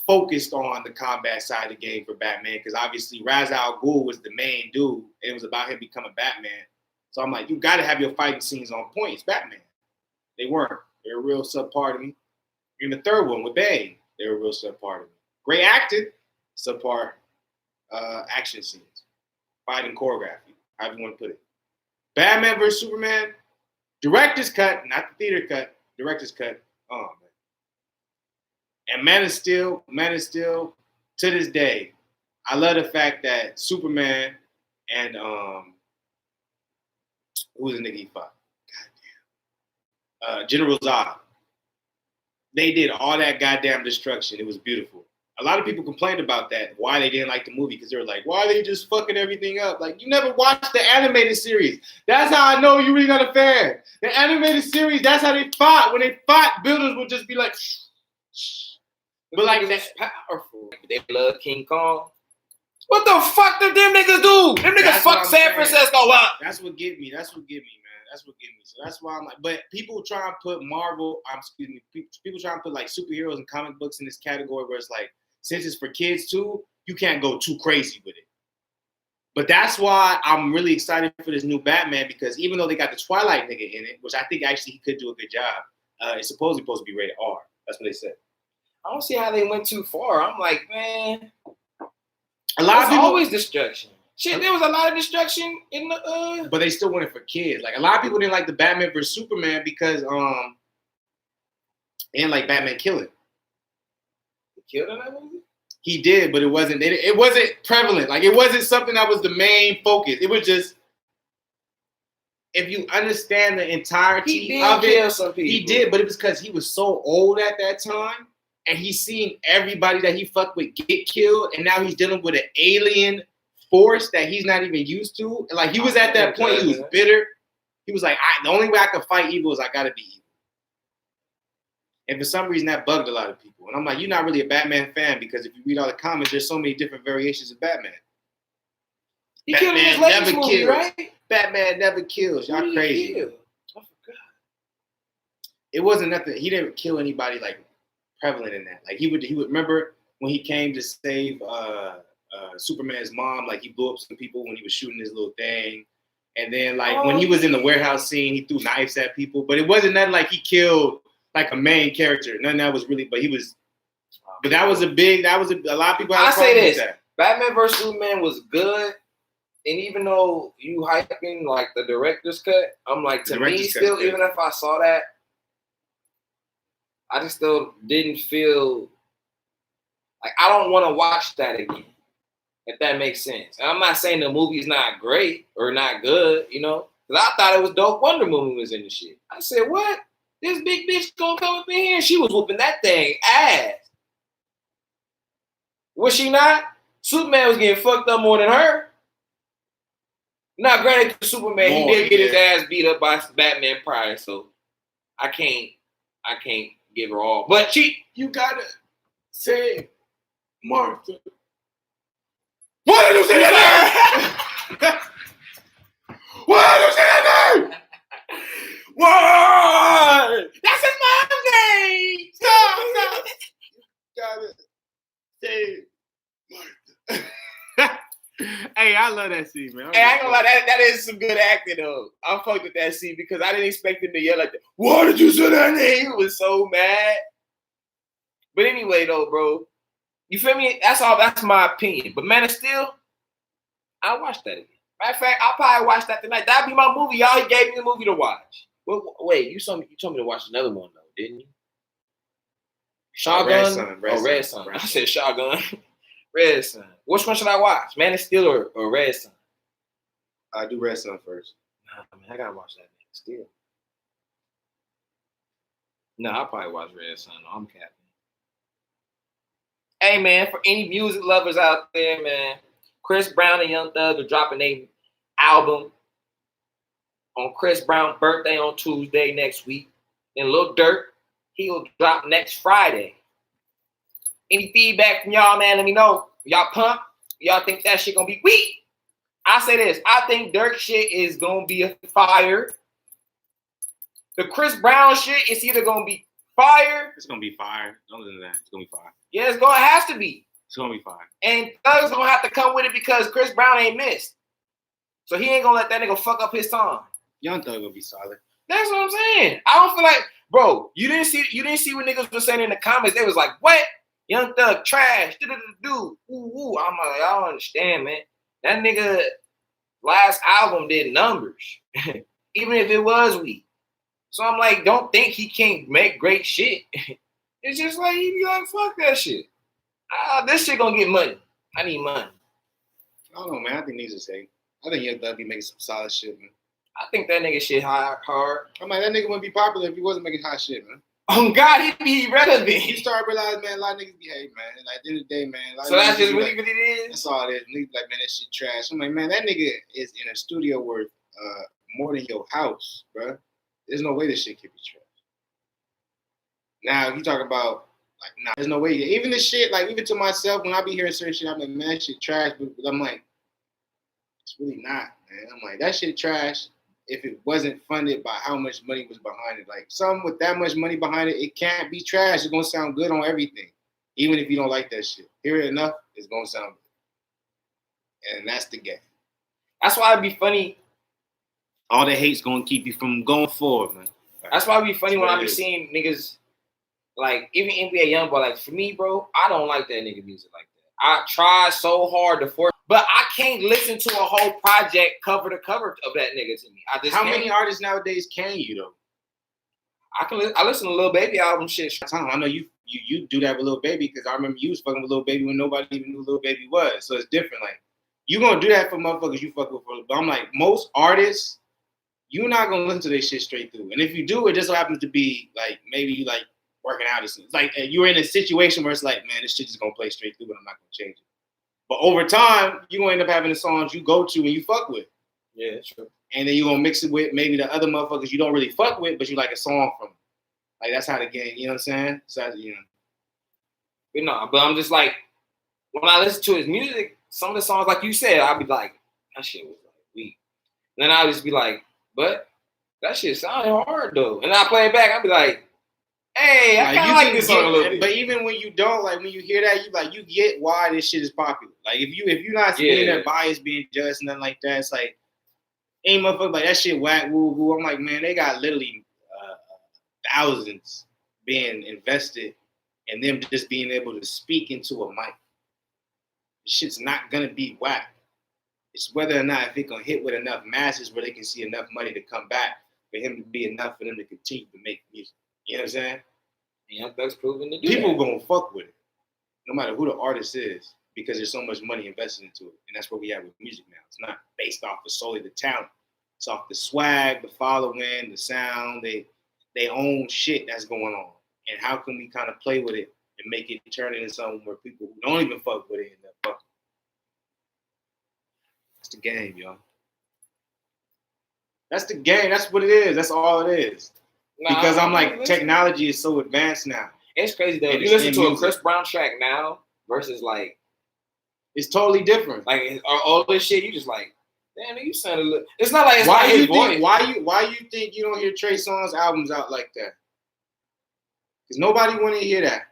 focused on the combat side of the game for Batman because obviously Ra's al Ghul was the main dude, and it was about him becoming Batman. So I'm like, you got to have your fighting scenes on point. It's Batman. They weren't. They were a real subpar to me. In the third one with Bane, they were a real subpar to me. Great acting, subpar action scenes, fighting choreography, however you want to put it. Batman vs Superman, director's cut, not the theater cut, director's cut. Oh man. And Man of Steel, to this day, I love the fact that Superman and who's the nigga he fought? Goddamn. General Zod. They did all that goddamn destruction. It was beautiful. A lot of people complained about that, why they didn't like the movie, because they were like, why are they just fucking everything up? Like, you never watched the animated series. That's how I know you're really not a fan. The animated series, that's how they fought. When they fought, builders would just be like, shh. But like, that's powerful. They love King Kong. What the fuck did them niggas do? Them niggas fuck San Francisco up. That's what get me, man. That's what get me. So that's why I'm like, but people try and put people try and put like superheroes and comic books in this category where it's like, since it's for kids too, you can't go too crazy with it. But that's why I'm really excited for this new Batman, because even though they got the Twilight nigga in it, which I think actually he could do a good job, it's supposedly supposed to be rated R. That's what they said. I don't see how they went too far. I'm like, man, a lot of people always destruction. Shit, there was a lot of destruction in the but they still went it for kids. Like a lot of people didn't like the Batman vs Superman because and like Batman killing. He killed in that movie? He did, but it wasn't prevalent. Like it wasn't something that was the main focus. It was just, if you understand the entirety of it, he did, but it was because he was so old at that time, and he's seen everybody that he fucked with get killed, and now he's dealing with an alien force that he's not even used to. And like he was at that point, he was bitter. He was like, the only way I can fight evil is I gotta be evil. And for some reason that bugged a lot of people. And I'm like, you're not really a Batman fan, because if you read all the comics, there's so many different variations of Batman. He killed in his latest movie, right? Batman never kills. Y'all crazy. I forgot. It wasn't nothing. He didn't kill anybody like prevalent in that. Like he would remember when he came to save Superman's mom, like he blew up some people when he was shooting his little thing. And then like when he was in the warehouse scene, he threw knives at people. But it wasn't nothing like he killed like a main character. None that was really, but he was. But that was a lot of people had a problem with that. Batman vs Superman was good, and even though you hyping like the director's cut, I'm like, to me still, even if I saw that, I just still didn't feel like I don't want to watch that again. If that makes sense. And I'm not saying the movie's not great or not good, you know, because I thought it was dope. Wonder Woman was in the shit. I said, what? This big bitch gonna come up in here. She was whooping that thing ass. Was she not? Superman was getting fucked up more than her. Now, granted, Superman, he did get his ass beat up by Batman prior, so I can't give her all. But you gotta say, Martha. Why did you say that? Why did you say that name? Why? That's his mom's name. Stop. Gotta say, Martha. Hey, I love that scene, man. Hey, I ain't gonna lie, that is some good acting though. I fucked with that scene because I didn't expect him to yell like that. Why did you say that name? He was so mad. But anyway, though, bro, you feel me? That's all. That's my opinion. But Man of Steel, I'll watch that again. Matter of fact, I'll probably watch that tonight. That'll be my movie. Y'all, he gave me the movie to watch. Wait, you told me to watch another one though, didn't you? Shotgun? Red Sun. I said Shotgun. Red Sun. Which one should I watch? Man of Steel or Red Sun? I do Red Sun first. Nah, man, I gotta watch that Man of Steel. No, I'll probably watch Red Sun. I'm capping. Hey, man, for any music lovers out there, man, Chris Brown and Young Thug are dropping their album on Chris Brown's birthday on Tuesday next week. And Lil Durk, he'll drop next Friday. Any feedback from y'all, man, let me know. Y'all pumped? Y'all think that shit gonna be weak? I say this. I think Durk shit is gonna be a fire. The Chris Brown shit is either gonna be fire. It's gonna be fire. Other than that, it's gonna be fire. Yeah, it has to be. It's gonna be fire. And Thug's gonna have to come with it because Chris Brown ain't missed. So he ain't gonna let that nigga fuck up his song. Young Thug gonna be solid. That's what I'm saying. I don't feel like, bro, you didn't see what niggas were saying in the comments. They was like, what? Young Thug trash. Ooh. I'm like, I don't understand, man. That nigga last album did numbers. Even if it was weak. So I'm like, don't think he can't make great shit. It's just like, he be like, fuck that shit. This shit gonna get money. I need money. I don't know, man. I think he's the same. I think Young Thug be making some solid shit, man. I think that nigga shit hard. I'm like, that nigga wouldn't be popular if he wasn't making hot shit, man. Oh God, he'd be relevant. You start realizing, man, a lot of niggas behave, man. Like, at the end of the day, man. So that's just really what it is? That's all it is. Niggas like, man, that shit trash. I'm like, man, that nigga is in a studio worth more than your house, bro. There's no way this shit can be trash. Now, if you talk about, like, nah, there's no way. Even this shit, like, even to myself, when I be hearing certain shit, I'm like, man, that shit trash. But I'm like, it's really not, man. I'm like, that shit trash if it wasn't funded by how much money was behind it. Like, something with that much money behind it, it can't be trash. It's going to sound good on everything. Even if you don't like that shit. Hear it enough, it's going to sound good. And that's the game. That's why it'd be funny. All the hate's going to keep you from going forward, man. That's why it'd be funny when I be seeing niggas, like, even NBA Youngboy, like, for me, bro, I don't like that nigga music like that. I try so hard to force, but I can't listen to a whole project cover to cover of that nigga to me. I just How many artists nowadays can you, though? I listen to Lil Baby album shit. I know you do that with Lil Baby because I remember you was fucking with Lil Baby when nobody even knew Lil Baby was. So it's different. Like, you gonna do that for motherfuckers you fuck with. But I'm like, most artists, you're not gonna listen to this shit straight through. And if you do, it just so happens to be like maybe you like working out or something. It's like you're in a situation where it's like, man, this shit is gonna play straight through, but I'm not gonna change it. But over time, you're gonna end up having the songs you go to and you fuck with. Yeah, that's true. And then you're gonna mix it with maybe the other motherfuckers you don't really fuck with, but you like a song from. Like, that's how the game, you know what I'm saying? So, you know. But no, but I'm just like, when I listen to his music, some of the songs, like you said, I'll be like, that shit was like weak. And then I'll just be like, but that shit sounded hard though. And I play it back, I'll be like, hey, I kind of like this song a little bit. But even when you don't, like when you hear that, you get why this shit is popular. Like if you're not being that bias, being judged, nothing like that, it's like, ain't motherfucker like that shit whack, woo woo. I'm like, man, they got literally thousands being invested in them just being able to speak into a mic. This shit's not gonna be whack. It's whether or not if it gonna hit with enough masses where they can see enough money to come back for him to be enough for them to continue to make music. You know what I'm saying? Yeah, that's proven to do. People gonna fuck with it, no matter who the artist is, because there's so much money invested into it, and that's what we have with music now. It's not based off of solely the talent. It's off the swag, the following, the sound. They their own shit that's going on, and how can we kind of play with it and make it turn into something where people who don't even fuck with it end up fucking. That's the game, yo. That's the game. That's what it is. That's all it is. Because I'm like, technology is so advanced now. It's crazy though. If you listen to a Chris Brown track now versus like, it's totally different. Like all this shit, you just like, damn, you sound a little. It's not like it's why not you his think voice. why you think you don't hear Trey Songz albums out like that? Because nobody want to hear that.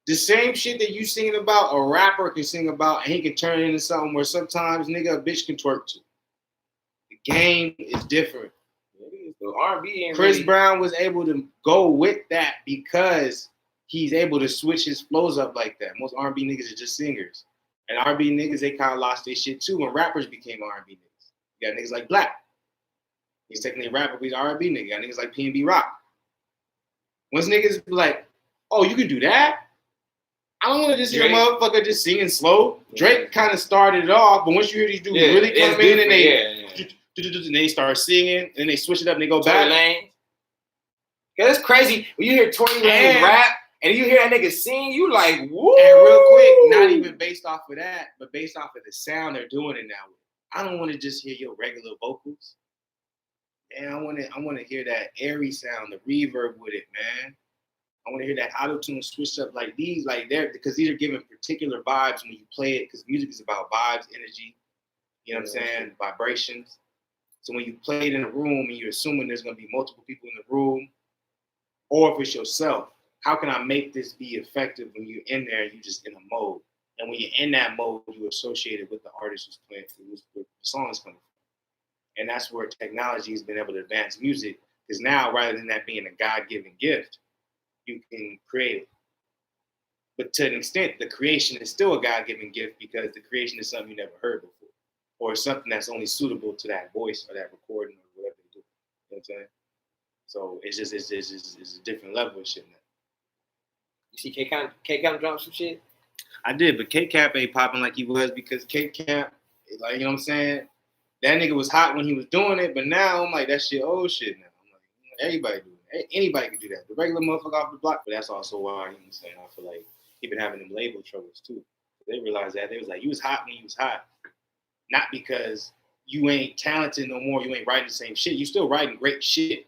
The same shit that you singing about, a rapper can sing about, and he can turn it into something where sometimes nigga a bitch can twerk to. The game is different. The R&B Chris Brown was able to go with that because he's able to switch his flows up like that. Most R&B niggas are just singers. And R&B niggas, they kind of lost their shit too when rappers became R&B niggas. You got niggas like Black. He's technically a rapper, but he's R&B nigga. You got niggas like P&B Rock. Once niggas be like, oh, you can do that? I don't want to just hear a motherfucker just singing slow. Drake kind of started it off, but once you hear these dudes really come in and they start singing, and they switch it up and they go back. Cause it's crazy when you hear Tory Lanez rap and you hear that nigga sing, you like, woo! And real quick, not even based off of that, but based off of the sound they're doing it now. I don't want to just hear your regular vocals. And I want to hear that airy sound, the reverb with it, man. I want to hear that auto-tune switch up like these, like there, because these are giving particular vibes when you play it, because music is about vibes, energy, you know what I'm saying, vibrations. So when you play it in a room and you're assuming there's going to be multiple people in the room, or if it's yourself, how can I make this be effective when you're in there and you're just in a mode? And when you're in that mode, you associate it with the artist who's playing, where the song is coming from. And that's where technology has been able to advance music, because now, rather than that being a God-given gift, you can create it. But to an extent, the creation is still a God-given gift because the creation is something you never heard before, or something that's only suitable to that voice or that recording or whatever they do. You know what I'm saying? So it's a different level of shit now. You see K-Camp drop some shit? I did, but K-Camp ain't popping like he was because K-Camp, like, you know what I'm saying? That nigga was hot when he was doing it, but now I'm like, that shit old shit now. I'm like, everybody do it. Anybody can do that. The regular motherfucker off the block, but that's also why, you know what I'm saying, I feel like he been having them label troubles too. They realized that. They was like, you was hot when you was hot. Not because you ain't talented no more, you ain't writing the same shit. You still writing great shit.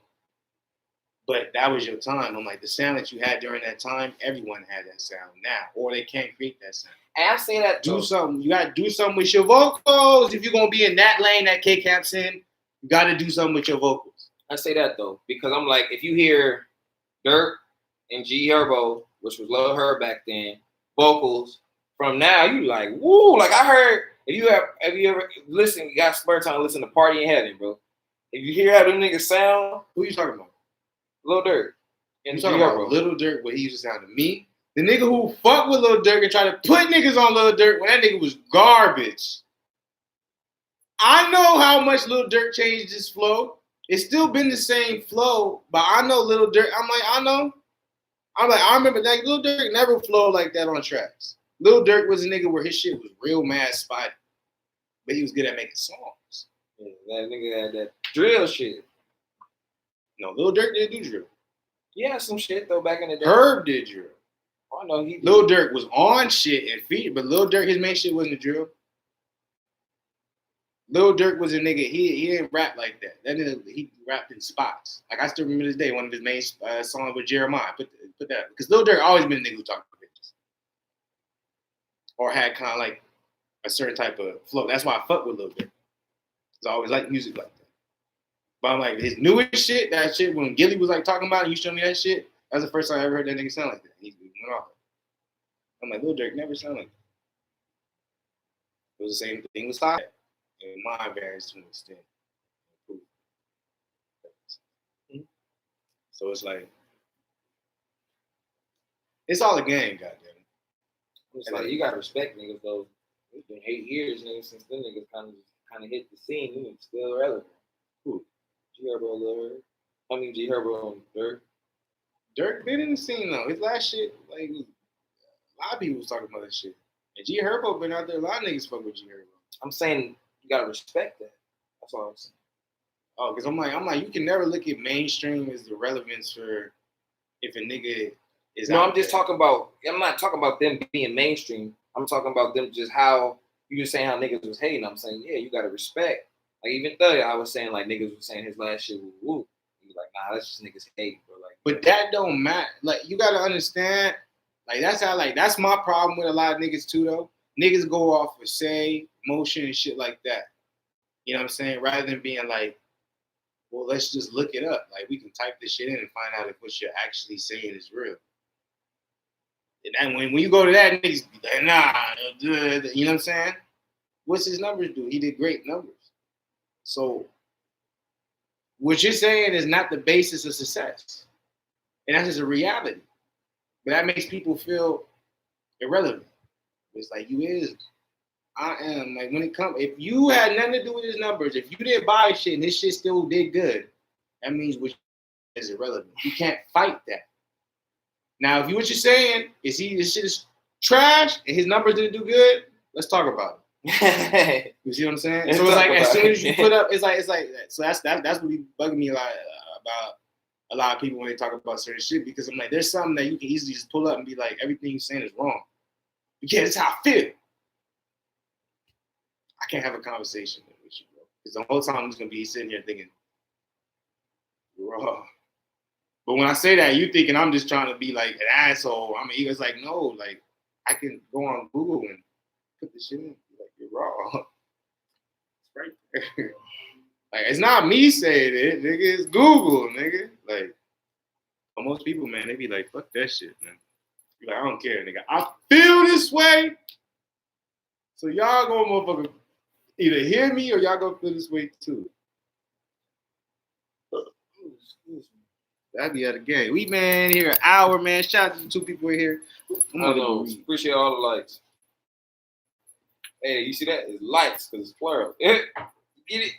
But that was your time. I'm like, the sound that you had during that time, everyone had that sound now. Or they can't create that sound. And I say that do something. You gotta do something with your vocals. If you're gonna be in that lane that K-Camp's in, you gotta do something with your vocals. I say that though, because I'm like, if you hear Dirt and G Herbo, which was Lil Herb back then, vocals, from now, you like, woo, like I heard, if you ever listen, you got spare time to listen to Party in Heaven, bro. If you hear how them niggas sound, who you talking about? Lil Durk. And you talking about Lil Durk, what he used to sound to me? The nigga who fuck with Lil Durk and try to put niggas on Lil Durk when that nigga was garbage. I know how much Lil Durk changed his flow. It's still been the same flow, but I know Lil Durk. I remember that Lil Durk never flowed like that on tracks. Lil Durk was a nigga where his shit was real mad spotty, but he was good at making songs. Yeah, that nigga had that drill shit. No, Lil Durk didn't do drill. Yeah, some shit though back in the day. Herb did drill. I know he did. Lil Durk was on shit and feet, but Lil Durk, his main shit wasn't a drill. Lil Durk was a nigga, he didn't rap like that. That nigga, he rapped in spots. Like I still remember this day, one of his main songs with Jeremiah. Put that, because Lil Durk always been a nigga who talked to bitches. Or had kind of like a certain type of flow. That's why I fuck with Lil Durk. Because I always liked music like that. But I'm like, his newest shit, that shit, when Gilly was like talking about it, you showed me that shit, that was the first time I ever heard that nigga sound like that. He went off. I'm like, Lil Durk never sounded like that. It was the same thing with Style. And mine varies to an extent. So it's like, it's all a game, goddamn. It's like, you gotta respect niggas though. It's been 8 years, niggas, since them niggas kind of hit the scene. Them niggas still relevant. Who? G Herbo, Lil Herb. I mean G Herbo and Durk. Durk been in the scene though. His last shit, like, a lot of people was talking about that shit. And G Herbo been out there. A lot of niggas fuck with G Herbo. I'm saying you gotta respect that. That's all I'm saying. Oh, because I'm like, you can never look at mainstream as the relevance for if a nigga is. No, I'm just talking about. I'm not talking about them being mainstream. I'm talking about them just how you just saying how niggas was hating. I'm saying, yeah, you gotta respect. Like even Thug, I was saying like niggas was saying his last shit was woo. He was like, nah, that's just niggas hating, bro. Like, but that don't matter. Like you gotta understand. Like that's my problem with a lot of niggas too though. Niggas go off for say, motion and shit like that. You know what I'm saying? Rather than being like, well, let's just look it up. Like we can type this shit in and find out if what you're actually saying is real. And when you go to that, niggas be like, nah, you know what I'm saying? What's his numbers do? He did great numbers. So what you're saying is not the basis of success. And that's just a reality. But that makes people feel irrelevant. It's like you is. I am. Like when it comes, if you had nothing to do with his numbers, if you didn't buy shit and this shit still did good, that means what is irrelevant. You can't fight that. Now, if what you're saying is this shit is trash and his numbers didn't do good, let's talk about it. You see what I'm saying? So it's like as soon as you put up, it's like so that's what be bugging me a lot about a lot of people when they talk about certain shit because I'm like, there's something that you can easily just pull up and be like, everything you're saying is wrong. Because it's how I feel. I can't have a conversation with you, bro. Because the whole time I'm just gonna be sitting here thinking, you're wrong. But when I say that, you thinking I'm just trying to be like an asshole. I mean, it's like, no, like I can go on Google and put the shit in. Like, you're wrong. It's right there. Like, it's not me saying it, nigga. It's Google, nigga. Like, most people, man, they be like, fuck that shit, man. You're like, I don't care, nigga. I feel this way. So y'all gonna motherfucker either hear me or y'all gonna feel this way too. That'd be out of the game. We, man, here an hour, man. Shout out to the 2 people in here. I know. Appreciate all the likes. Hey, you see that? It's likes because it's plural. Get it?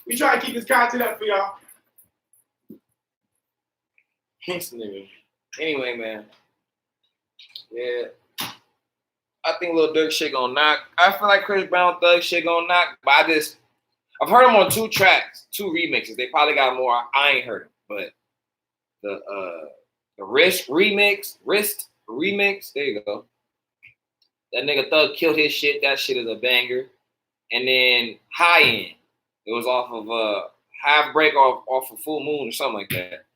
We try to keep this content up for y'all. This nigga. Anyway, man. Yeah. I think Lil Durk shit gonna knock. I feel like Chris Brown Thug shit gonna knock, but I've heard him on 2 tracks, 2 remixes. They probably got more. I ain't heard it, but the Wrist remix, there you go. That nigga Thug killed his shit. That shit is a banger. And then High End, it was off of Half Break off of Full Moon or something like that.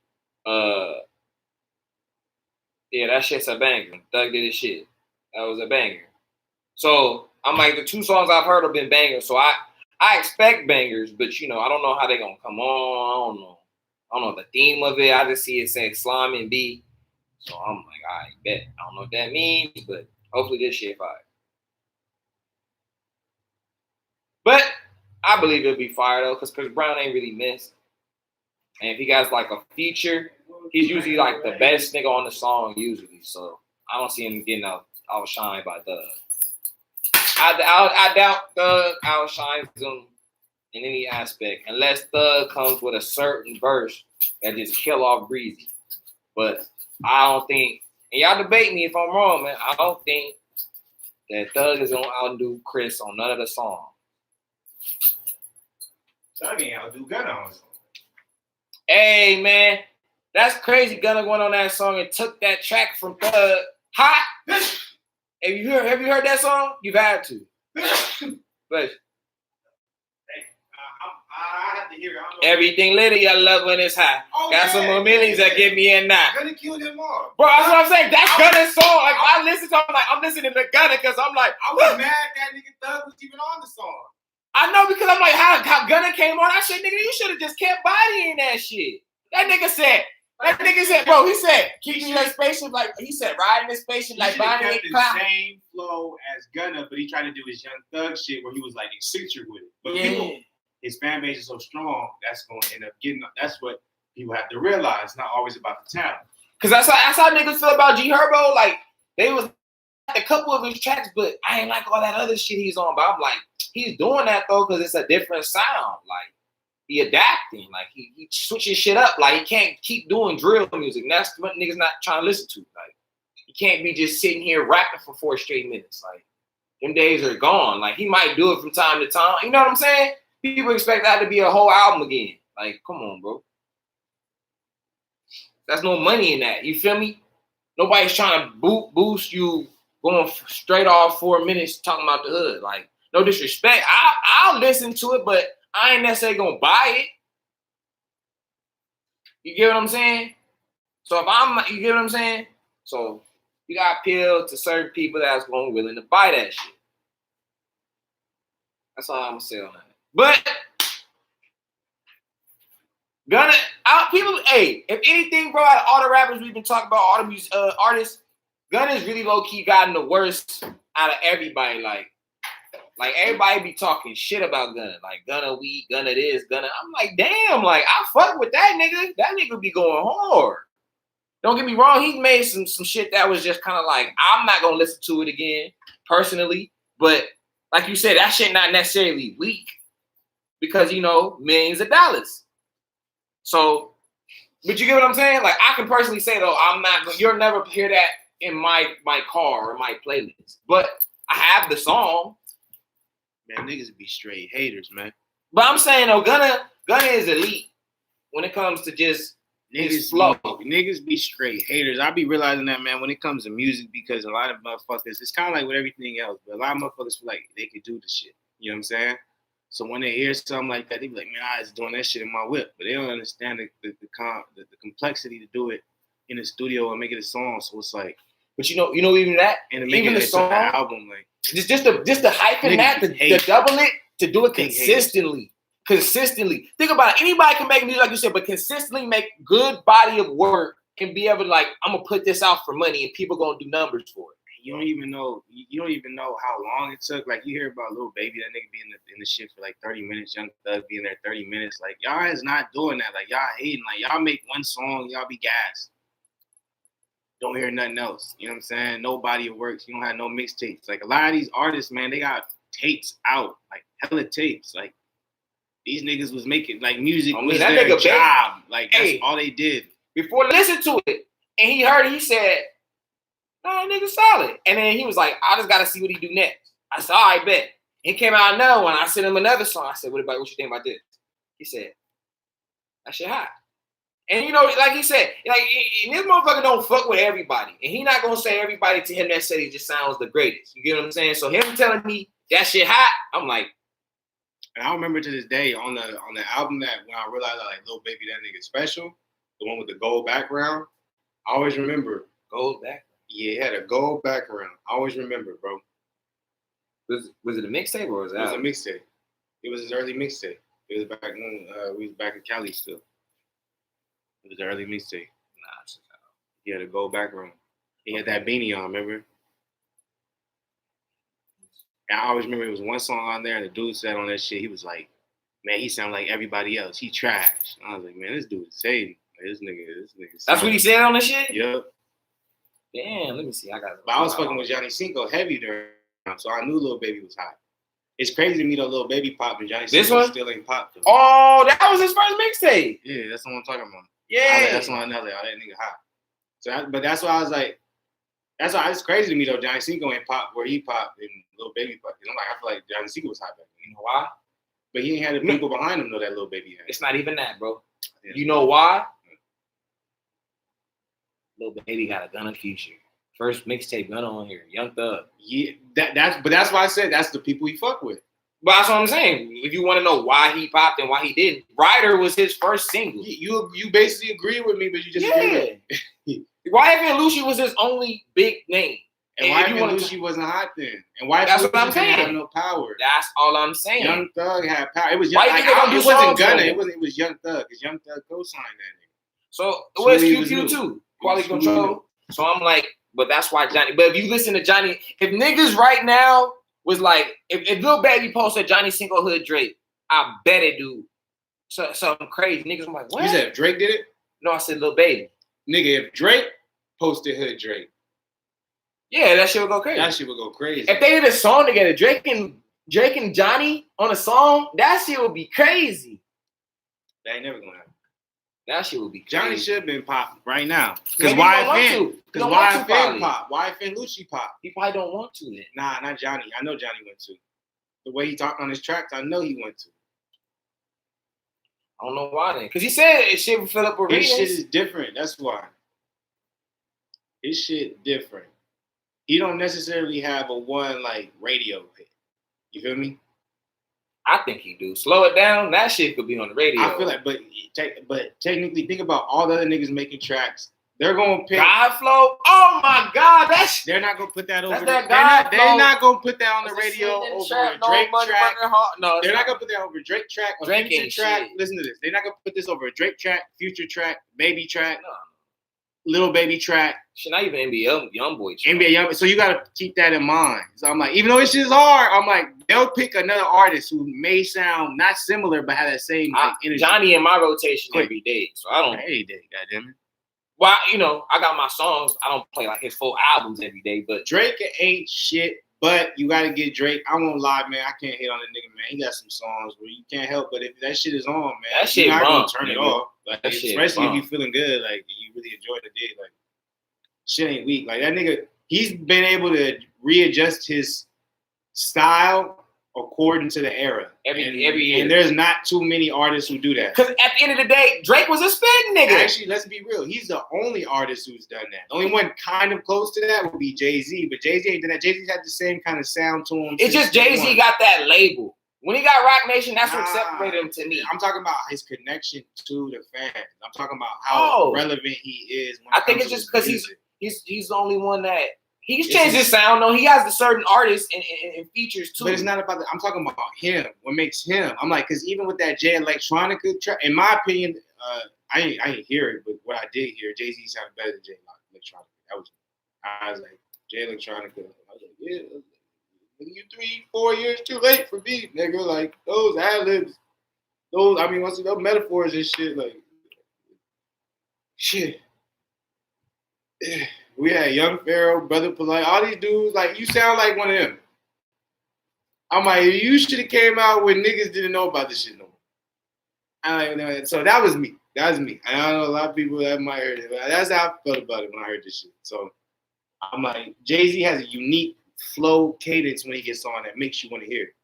Yeah, that shit's a banger. Thug did his shit. That was a banger. So I'm like, the 2 songs I've heard have been bangers. So I expect bangers, but you know, I don't know how they gonna come on. I don't know the theme of it. I just see it say Slime and B. So I'm like, I bet. I don't know what that means, but hopefully this shit fire. But I believe it'll be fire though, because Chris Brown ain't really missed. And if he got like a feature, he's usually like the best nigga on the song usually. So I don't see him getting outshined by Thug. I doubt Thug outshines him in any aspect, unless Thug comes with a certain verse that just kill off Breezy. But I don't think, and y'all debate me if I'm wrong, man. I don't think that Thug is gonna outdo Chris on none of the songs. Thug ain't outdo Gunna on song. Hey man, that's crazy. Gunna went on that song and took that track from Thug. Hot. Have you heard that song? You've had to. But I have to hear it. Everything litty, I love when it's hot. Oh, got some more millions that get me in now. Gunna killed him all. Bro, that's what I'm saying. That's Gunna's song. Like, I listen to him, I'm listening to Gunna because I'm like, I was mad that nigga Thug was even on the song. I know because I'm like, how Gunna came on. I said, nigga, you should have just kept bodying that shit. That nigga said, bro, he said, keep me in that spaceship, like, he said, riding this spaceship like bodying the same flow as Gunna, but he tried to do his Young Thug shit where he was like eccentric with it. But people, his fan base is so strong, that's going to end up getting, that's what people have to realize. It's not always about the talent. Because that's how niggas feel about G Herbo. Like, they was a couple of his tracks, but I ain't like all that other shit he's on. But I'm like, he's doing that though because it's a different sound. Like, he adapting. Like, he switching shit up. Like, he can't keep doing drill music. And that's what niggas not trying to listen to. Like, he can't be just sitting here rapping for 4 straight minutes. Like, them days are gone. Like, he might do it from time to time. You know what I'm saying? People expect that to be a whole album again. Like, come on, bro. There's no money in that. You feel me? Nobody's trying to boost you going straight off 4 minutes talking about the hood. Like, no disrespect. I'll listen to it, but I ain't necessarily gonna buy it. You get what I'm saying? So you get what I'm saying? So you got to appeal to certain people that's going to be willing to buy that shit. That's all I'm gonna say on that. But hey, if anything, bro, out of all the rappers we've been talking about, all the music artists, Gunna's really low key gotten the worst out of everybody. Like everybody be talking shit about Gunna. Like Gunna weak, Gunna this, Gunna. I'm like, damn, like I fuck with that nigga. That nigga be going hard. Don't get me wrong, he's made some shit that was just kind of like, I'm not gonna listen to it again, personally. But like you said, that shit not necessarily weak because, you know, millions of dollars. So, but you get what I'm saying? Like, I can personally say, though, you'll never hear that in my car or my playlist. But I have the song. Man, niggas be straight haters, man. But I'm saying, though, Gunna is elite when it comes to just Niggas be straight haters. I be realizing that, man, when it comes to music, because a lot of motherfuckers, it's kind of like with everything else, but a lot of motherfuckers feel like they could do the shit. You know what I'm saying? So when they hear something like that, they be like, man, I was doing that shit in my whip. But they don't understand the complexity to do it in the studio and make it a song. So it's like, but you know, even that, and to make even it the song album, like just the hype in that, the double it, to do it consistently. Consistently. Think about it. Anybody can make music, like you said, but consistently make good body of work and be able to, like, I'm gonna put this out for money and people gonna do numbers for it. You don't even know how long it took. Like, you hear about Lil Baby, that nigga be in the shit for like 30 minutes, Young Thug being there 30 minutes. Like, y'all is not doing that. Like, y'all hating. Like, y'all make one song, y'all be gassed. Don't hear nothing else. You know what I'm saying? No body of works. You don't have no mixtapes. Like, a lot of these artists, man, they got tapes out. Like, hella tapes. Like, these niggas was making, like, music was their job. Like, that's all they did. Before listening to it, and he heard it, he said, "No, nigga solid." And then he was like, "I just gotta see what he do next." I said, "All right, bet." He came out another one. I sent him another song. I said, what you think about this? He said, "That shit hot." And, you know, like he said, like, and this motherfucker don't fuck with everybody. And he not gonna say everybody to him that said he just sounds the greatest. You get what I'm saying? So him telling me that shit hot, I'm like, and I remember to this day on the album that when I realized that, like, Lil Baby, that nigga special, the one with the gold background, I always remember. Gold background? Yeah, it had a gold background. I always remember, bro. Was it a mixtape or was it? It was a mixtape. It was his early mixtape. It was back when we was back in Cali still. It was the early mixtape. He had a gold background. He had that beanie on, remember? And I always remember it was one song on there, and the dude said on that shit, he was like, man, he sound like everybody else. He trash. I was like, man, this dude is shady. Like, this nigga. That's what he said on the shit? Yep. Damn, let me see. But I was fucking with Johnny Cinco heavy during, so I knew Lil Baby was hot. It's crazy to me though, Lil Baby popped and Johnny Cinco still ain't popped. Though. Oh, that was his first mixtape. Yeah, that's the one I'm talking about. Yeah. That's the one I know, like, oh, that nigga hot. So, but that's why I was like, that's why it's crazy to me though. Johnny Cinco ain't popped where he popped and Lil Baby popped. I'm like, I feel like Johnny Cinco was hot back then. You know why? But he ain't had the people behind him though that Lil Baby had. It's not even that, bro. Yeah. You know why? Lil Baby got a Gunna feature. First mixtape Gunna on here, Young Thug. Yeah, that's why I said that's the people he fuck with. But that's what I'm saying. If you want to know why he popped and why he didn't, Ryder was his first single. You basically agree with me, but you just agree with me. YFN Lucci was his only big name. And YFN Lucci wasn't hot then. And YFN that's what I'm saying. Had no power. That's all I'm saying. Young Thug had power. It was Young Thug. It wasn't Gunna. It was Young Thug. Because Young Thug co-signed that nigga. So it was QQ too. Quality Control. So I'm like, but that's why Johnny. But if you listen to Johnny, if niggas right now was like, if Lil Baby posted Johnny Cinco Hood Drake, I bet it do something crazy. Niggas, I'm like, what? You said if Drake did it? No, I said Lil Baby. Nigga, if Drake posted Hood Drake. Yeah, that shit would go crazy. That shit would go crazy. If they did a song together, Drake and Johnny on a song, that shit would be crazy. That ain't never gonna happen. That shit would be crazy. Johnny should have been popped right now. Because YFN pop. YFN Lucci pop. He probably don't want to then. Nah, not Johnny. I know Johnny went to. The way he talked on his tracks, I know he went to. I don't know why then. Because he said his shit would fill up arenas. His shit is different. That's why. His shit different. He don't necessarily have a one like radio hit. You feel me? I think he do. Slow it down. That shit could be on the radio. I feel like, but technically, think about all the other niggas making tracks. They're gonna pick God Flow. Oh my God, they're not gonna put that over. They're not gonna put that on the radio over a Drake track. No, they're not gonna put that over a Drake track, a Future track. Shit. Listen to this. They're not gonna put this over a Drake track, Future track, Baby track, Little Baby track. Shit, not even NBA Youngboy track. NBA Young. So you gotta keep that in mind. So I'm like, even though this shit's hard, I'm like, they'll pick another artist who may sound not similar but have that same energy. Johnny in my rotation every day, so I don't. Every day, goddamn it. Well, you know, I got my songs. I don't play like his full albums every day, but Drake ain't shit. But you gotta get Drake. I won't lie, man. I can't hate on the nigga, man. He got some songs where you can't help. But if that shit is on, man, that shit you're not wrong, gonna turn it off. Like, especially if you feeling good, like you really enjoy the day. Like shit ain't weak. Like that nigga, he's been able to readjust his style according to the era. Every year. And there's not too many artists who do that. Because at the end of the day, Drake was a spitting nigga. Actually, let's be real. He's the only artist who's done that. The only one kind of close to that would be Jay-Z. But Jay-Z ain't done that. Jay-Z had the same kind of sound to him. It's just Jay-Z got that label. When he got Rock Nation, that's what separated him to me. I'm talking about his connection to the fans. I'm talking about how relevant he is. I think it's just because he's the only one that he's changed his sound. though. He has the certain artists and features too. But it's not about that. I'm talking about him. What makes him? I'm like, because even with that Jay Electronica track, in my opinion, I didn't hear it, but what I did hear, Jay-Z sounded better than Jay Electronica. I was like, Jay Electronica. I was like, yeah, you 3-4 years too late for me, nigga. Like those ad-libs, those metaphors and shit, like shit. We had Young Pharaoh, Brother Polite, all these dudes, like, you sound like one of them. I'm like, you should have came out when niggas didn't know about this shit no more. So that was me. That was me. And I know a lot of people that might heard it. But that's how I felt about it when I heard this shit. So I'm like, Jay-Z has a unique flow cadence when he gets on that makes you want to hear it.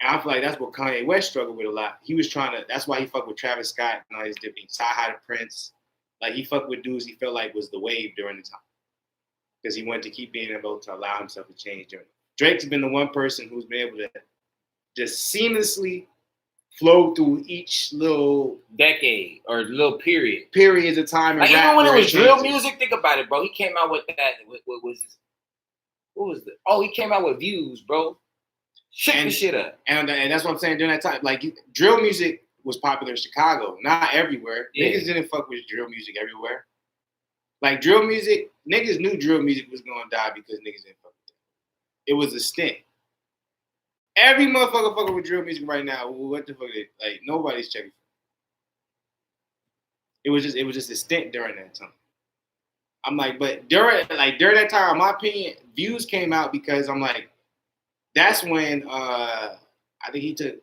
And I feel like that's what Kanye West struggled with a lot. He was trying to, that's why he fucked with Travis Scott and all his different Sci-Hi to Prince. Like, he fucked with dudes he felt like was the wave during the time. Because he wanted to keep being able to allow himself to change during it. Drake's been the one person who's been able to just seamlessly flow through each little decade or little periods of time. Like, even when it was drill music, think about it, bro. He came out with that. What was it? Oh, he came out with Views, bro. Shit the shit up. And that's what I'm saying during that time. Like, drill music was popular in Chicago, not everywhere. Yeah. Niggas didn't fuck with drill music everywhere. Like, drill music, niggas knew drill music was gonna die because niggas didn't fuck with it. It was a stint. Every motherfucker fucking with drill music right now. What the fuck? Like, nobody's checking. It was just a stint during that time. I'm like, but during that time, in my opinion, Views came out because I'm like, that's when I lied. He came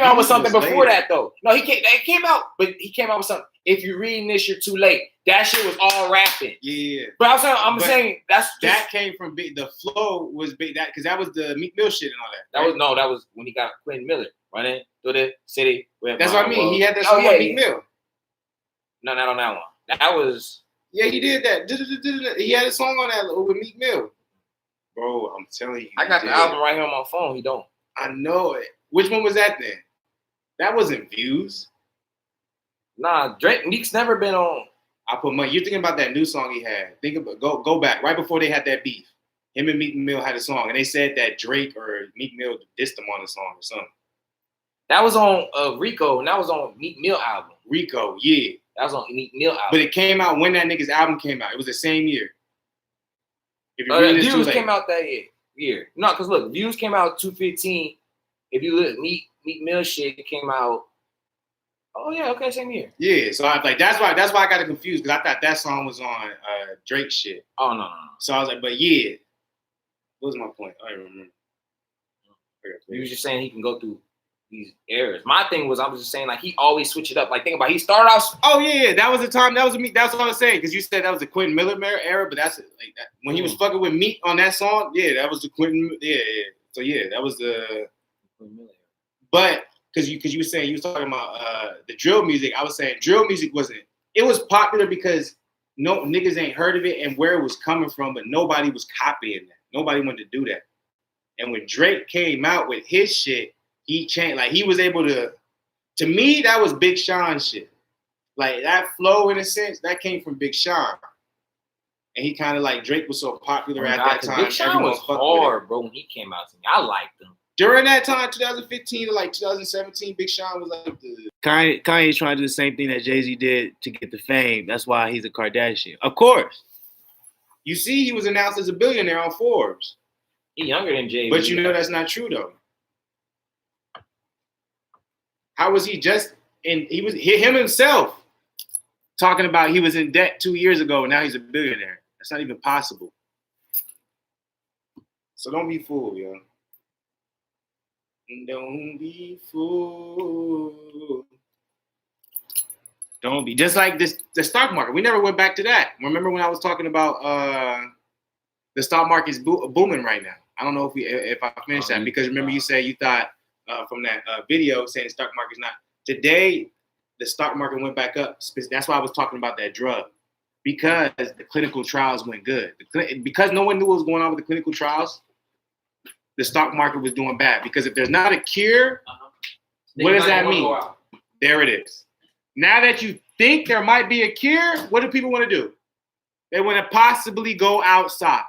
out with something before that though. No, he came out with something. If you're reading this, you're too late. That shit was all rapping. Yeah. But I'm saying that came from big. The flow was big. That because that was the Meek Mill shit and all that. Right? That was when he got Quentin Miller running through the city. That's what I mean. He had that song with Meek Mill. No, not on that one. That was. Yeah, he did that. He had a song on that with Meek Mill. Bro, I'm telling you. I got the album right here on my phone. He don't. I know it. Which one was that then? That wasn't Views. Nah, Meek's never been on. I put money. You're thinking about that new song he had. Think about go back right before they had that beef. Him and Meek Mill had a song, and they said that Drake or Meek Mill dissed him on the song or something. That was on Rico, and that was on Meek Mill album. Rico, yeah. That was on Meek Mill album. But it came out when that nigga's album came out. It was the same year. If you Views came out that year. No, because look, Views came out 2015. If you look, Meek Mill shit came out. Oh yeah, okay, same year. Yeah, so I like that's why I got it confused because I thought that song was on Drake shit. Oh no. So I was like, but yeah, what was my point? I don't remember. You was just saying he can go through these eras. My thing was I was just saying like he always switch it up. Like think about he started off. Oh yeah, that was the time. That was me. That's what I was saying because you said that was the Quentin Miller era, but that's like that when he was fucking with Meek on that song. Yeah, that was the Quentin. Yeah. So yeah, that was the. But because you were saying you was talking about the drill music, I was saying drill music wasn't. It was popular because no niggas ain't heard of it and where it was coming from, but nobody was copying that. Nobody wanted to do that. And when Drake came out with his shit, he changed. Like he was able to. To me, that was Big Sean shit. Like that flow, in a sense, that came from Big Sean. And he kind of like Drake was so popular at that time. Big Sean was hard, bro. When he came out to me, I liked him. During that time, 2015 to like 2017, Big Sean was like the Kanye's trying to do the same thing that Jay-Z did to get the fame. That's why he's a Kardashian. Of course. You see, he was announced as a billionaire on Forbes. He's younger than Jay-Z. But you know that's not true though. How was he just in? He was him himself talking about he was in debt 2 years ago and now he's a billionaire. That's not even possible. So don't be fooled, yo. Don't be fooled. Don't be. Just like this, the stock market. We never went back to that. Remember when I was talking about the stock market's booming right now? I don't know if I finished that because remember you said you thought from that video saying the stock market's not. Today, the stock market went back up. That's why I was talking about that drug. Because the clinical trials went good. Because no one knew what was going on with the clinical trials, the stock market was doing bad. Because if there's not a cure, what does that mean? There it is. Now that you think there might be a cure, what do people want to do? They want to possibly go outside.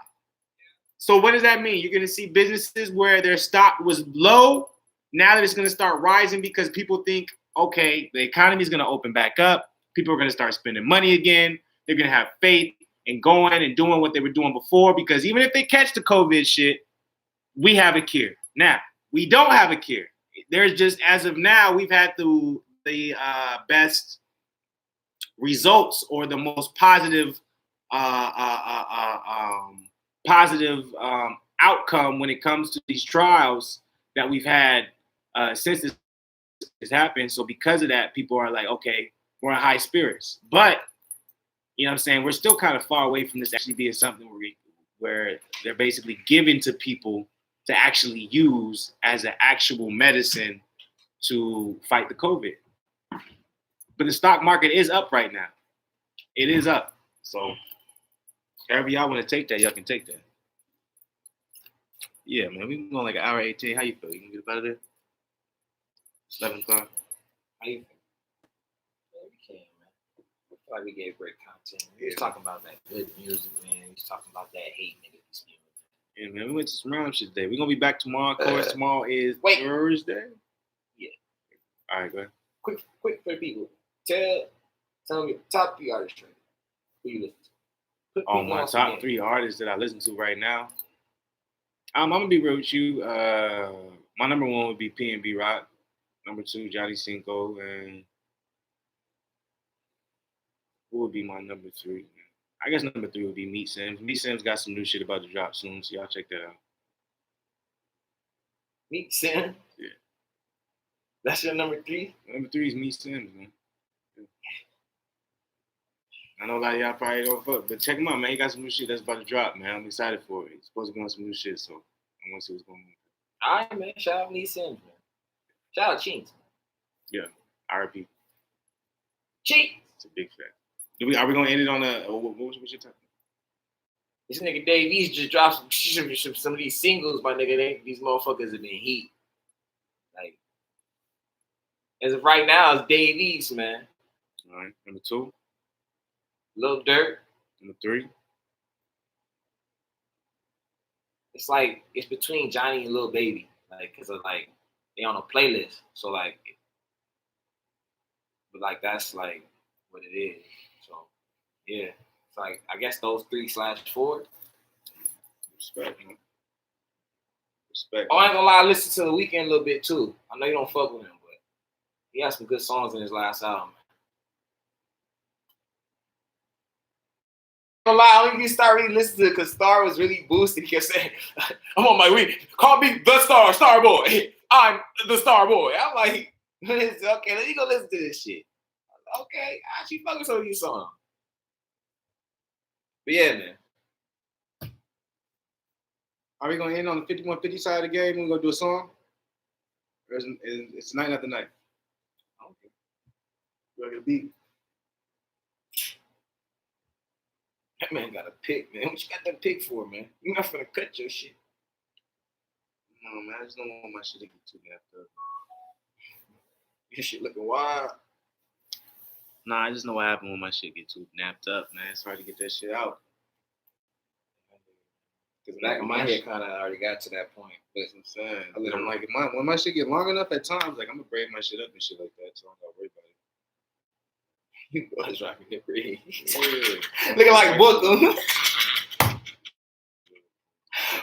So what does that mean? You're going to see businesses where their stock was low. Now that it's going to start rising because people think, okay, the economy is going to open back up. People are going to start spending money again. They're going to have faith in going and doing what they were doing before because even if they catch the COVID shit, we have a cure. Now, we don't have a cure. There's just, as of now, we've had the best results or the most positive outcome when it comes to these trials that we've had since this has happened. So because of that, people are like, okay, we're in high spirits. But you know what I'm saying? We're still kind of far away from this actually being something where they're basically given to people to actually use as an actual medicine to fight the COVID. But the stock market is up right now. It is up. So however y'all want to take that, y'all can take that. Yeah, man, we going like an hour 18. How you feel? You can get up out of there? It's 11 o'clock. How you feel? Yeah, we can, man. I feel like we gave great content. We was talking about that good music, man. We was talking about that hate nigga this music. Yeah, man, we went to some rhyme shit today. We're going to be back tomorrow. Of course, tomorrow is Thursday. Yeah. All right, go ahead. Quick for the people. Tell me top 3 artists who you listen to. Oh, my top 3 artists that I listen to right now. I'm going to be real with you. My number 1 would be P&B Rock. Number 2, Johnny Cinco. And who would be my number 3? I guess number 3 would be Meat Sims. Meat Sims got some new shit about to drop soon, so y'all check that out. Meat Sims? Yeah. That's your number 3? Number 3 is Meat Sims, man. Yeah. I know a lot of y'all probably don't fuck, but check him out, man. He got some new shit that's about to drop, man. I'm excited for it. He's supposed to be on some new shit, so I want to see what's going on. All right, man. Shout out Meat Sims, man. Shout out Chinks. Yeah. R.I.P. Chinks. It's a big fact. Are we going to end it on a, what was your topic? This nigga Dave East just dropped some of these singles, my nigga. These motherfuckers have been heat. Like, as of right now, it's Dave East, man. All right. Number 2. Lil Durk. Number 3. It's like, it's between Johnny and Lil Baby. Like, because of like, they on a playlist. So like, but like, that's like what it is. So, yeah. It's like, I guess those 3/4. Respect, man. Respect. Oh, I ain't gonna lie, I listened to The Weeknd a little bit too. I know you don't fuck with him, but he has some good songs in his last album. I'm gonna lie, I only start really listening to it because Star was really boosted. He kept saying, I'm on my week. Call me the Star Boy. I'm the Star Boy. I'm like, okay, let me go listen to this shit. Okay, I actually fucking some of these songs. But yeah, man. Are we going to end on the 51-50 side of the game? We're going to do a song? It's tonight, not the night. Okay. We're gonna beat. That man got a pick, man. What you got that pick for, man? You not finna cut your shit. No, man, I just don't want my shit to get too napped up. Your shit looking wild. Nah, I just know what happened when my shit get too napped up, man. It's hard to get that shit out. Because back in my head kind of already got to that point. But that's what I'm saying. I'm like, when my shit get long enough at times, like, I'm going to braid my shit up and shit like that, so I don't got to worry about it. You was rocking the breed. Yeah. Looking like Booker.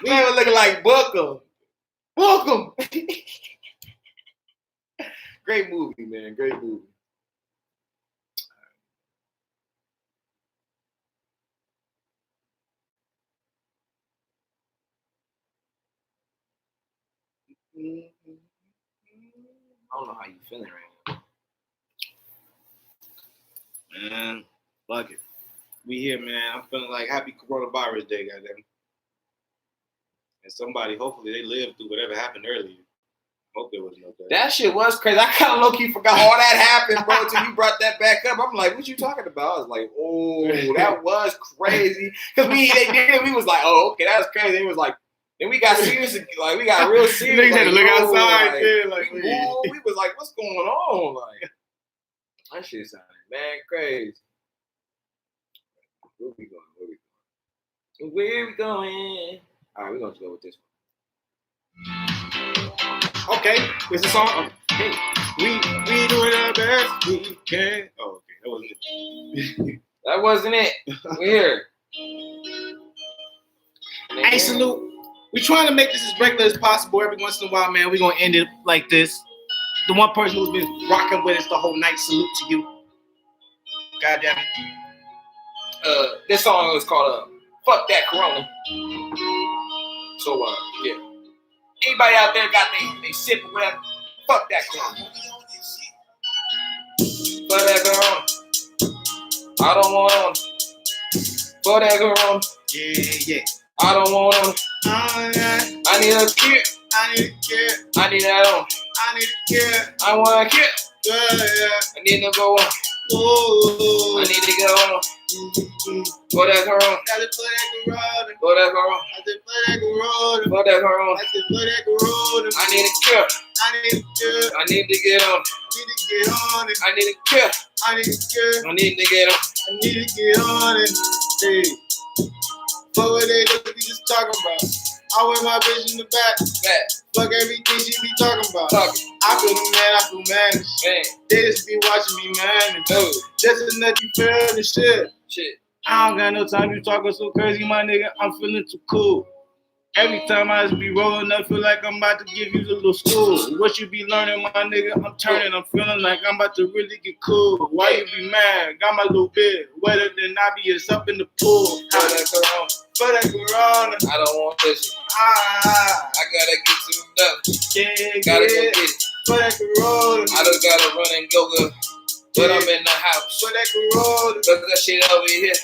Man was looking like Booker. Booker. Great movie, man. Great movie. I don't know how you feeling right now. Man, fuck it. We here, man. I'm feeling like happy coronavirus day, goddamn. And somebody, hopefully, they lived through whatever happened earlier. Hope there was no death. That shit was crazy. I kind of low-key forgot all that happened, bro, until you brought that back up. I'm like, what you talking about? I was like, oh, that was crazy. Because they did it. We was like, oh, okay, that was crazy. It was like, then we got serious. Like, we got real serious. Niggas had to look outside. We was like, what's going on? Like, that shit sounded, man, crazy. Where we going? Where we going? All right, we're going to go with this one. Okay, it's a song. Okay. We doing our best we can. Oh, okay, that wasn't it. That wasn't it. We're here. Hey, salute. We trying to make this as regular as possible. Every once in a while, man, we're going to end it like this. The one person who's been rocking with us the whole night, salute to you. God damn it. This song is called Fuck That Corona. So, yeah. Anybody out there got they sip or whatever? Fuck that corona. Fuck that corona. I don't want on. Fuck that corona. Yeah. I don't want on. I need a kid. I need a kid. I need that on. I need a kid. I want a kid. Yeah. I need to go on. Ooh. I need to get on. For that corona. For that corona. For that corona. I said for that corona. For that corona. I said for that corona. I need a cure. I need a cure. I need to get on. I need to get on it. I need a cure. I need a cure. I need to get on. I need to get on it. Hey. What were they just talking about? I wear my bitch in the back. Fuck everything she be talking about. I feel mad. Man. They just be watching me, man. Just enough you feel the shit. I don't got no time you talking so crazy, my nigga. I'm feeling too cool. Every time I just be rolling up, feel like I'm about to give you the little school. What you be learning, my nigga? I'm turning. I'm feeling like I'm about to really get cool. Why you be mad? Got my little bit wetter than I be. It's up in the pool. For that corona. For that corona. I don't want this shit. I gotta get to the Yeah, gotta go get it. For that corona. I just gotta run and go good. But I'm in the house. For that corona. Cause that shit over here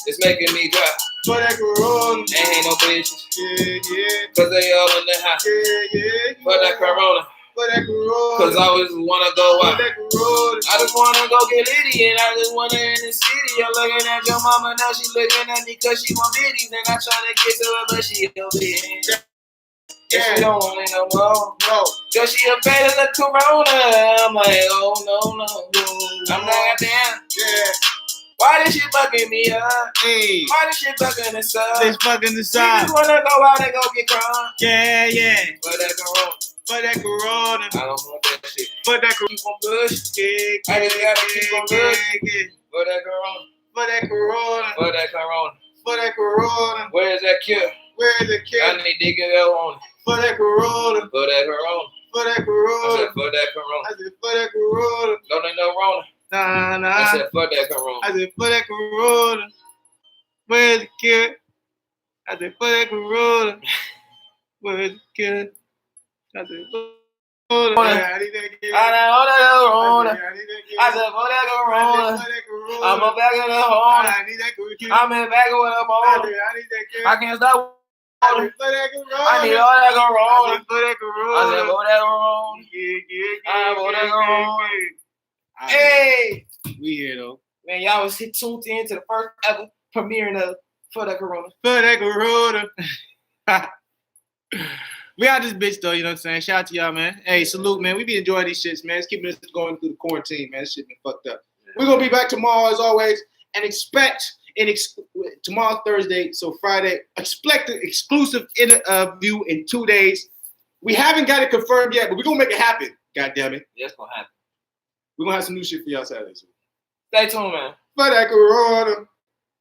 is making me dry. For that corona. Ain't no bitches. Yeah. Cause they all in the house. Yeah. For that corona. For that corona. Cause I always wanna go out. For that corona. I just wanna go get litty and I just wanna in the city. I'm looking at your mama now, she looking at me cause she want bitties. And I'm trying to get to her, but she over here. Yeah, she don't want it no more. No. Cause she afraid of the corona. I'm like, oh no. I'm like, damn. Yeah. Why this shit fucking me up? Hey. Why this shit fucking us up? This fucking the You side. just wanna go out and go get crunk. Yeah. For that corona. For that corona. I don't want that shit. For that corona. Keep on push. Yeah. I just gotta keep on push. Yeah. For that corona. For that corona. For that corona. For that corona. Where is that cure? Where is the kid? I need to get that on it. For that corona. For that corona. For that I corona. said for that corona. I said for that corona. No, they no Rona. Nah. I said for that corona. I said for that corona. Where's the kid? I said for that corona. Where's the kid? I said for I need that kid. I know that Rona. I need that kid. I said for that corona. For that corona. I'm a back in the home. I need that kid. I'm in back with a bone. I need that kid. I can't stop. I said for that corona. I need all that corona. For that I said corona. for that corona. I wanna go. Hey, we here though. Man, y'all was tuned in to the first ever premiering of For That Corona. For That Corona. We out this bitch though, you know what I'm saying? Shout out to y'all, man. Hey, salute, man. We be enjoying these shits, man. It's keeping us going through the quarantine, man. This shit been fucked up. We're gonna be back tomorrow as always, and expect tomorrow Thursday, so Friday. Expect an exclusive interview in 2 days. We haven't got it confirmed yet, but we're gonna make it happen. God damn it. Yeah, it's gonna happen. We're gonna have some new shit for y'all Saturday. Stay tuned, man. For That Corona.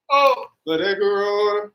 Oh. For That Corona.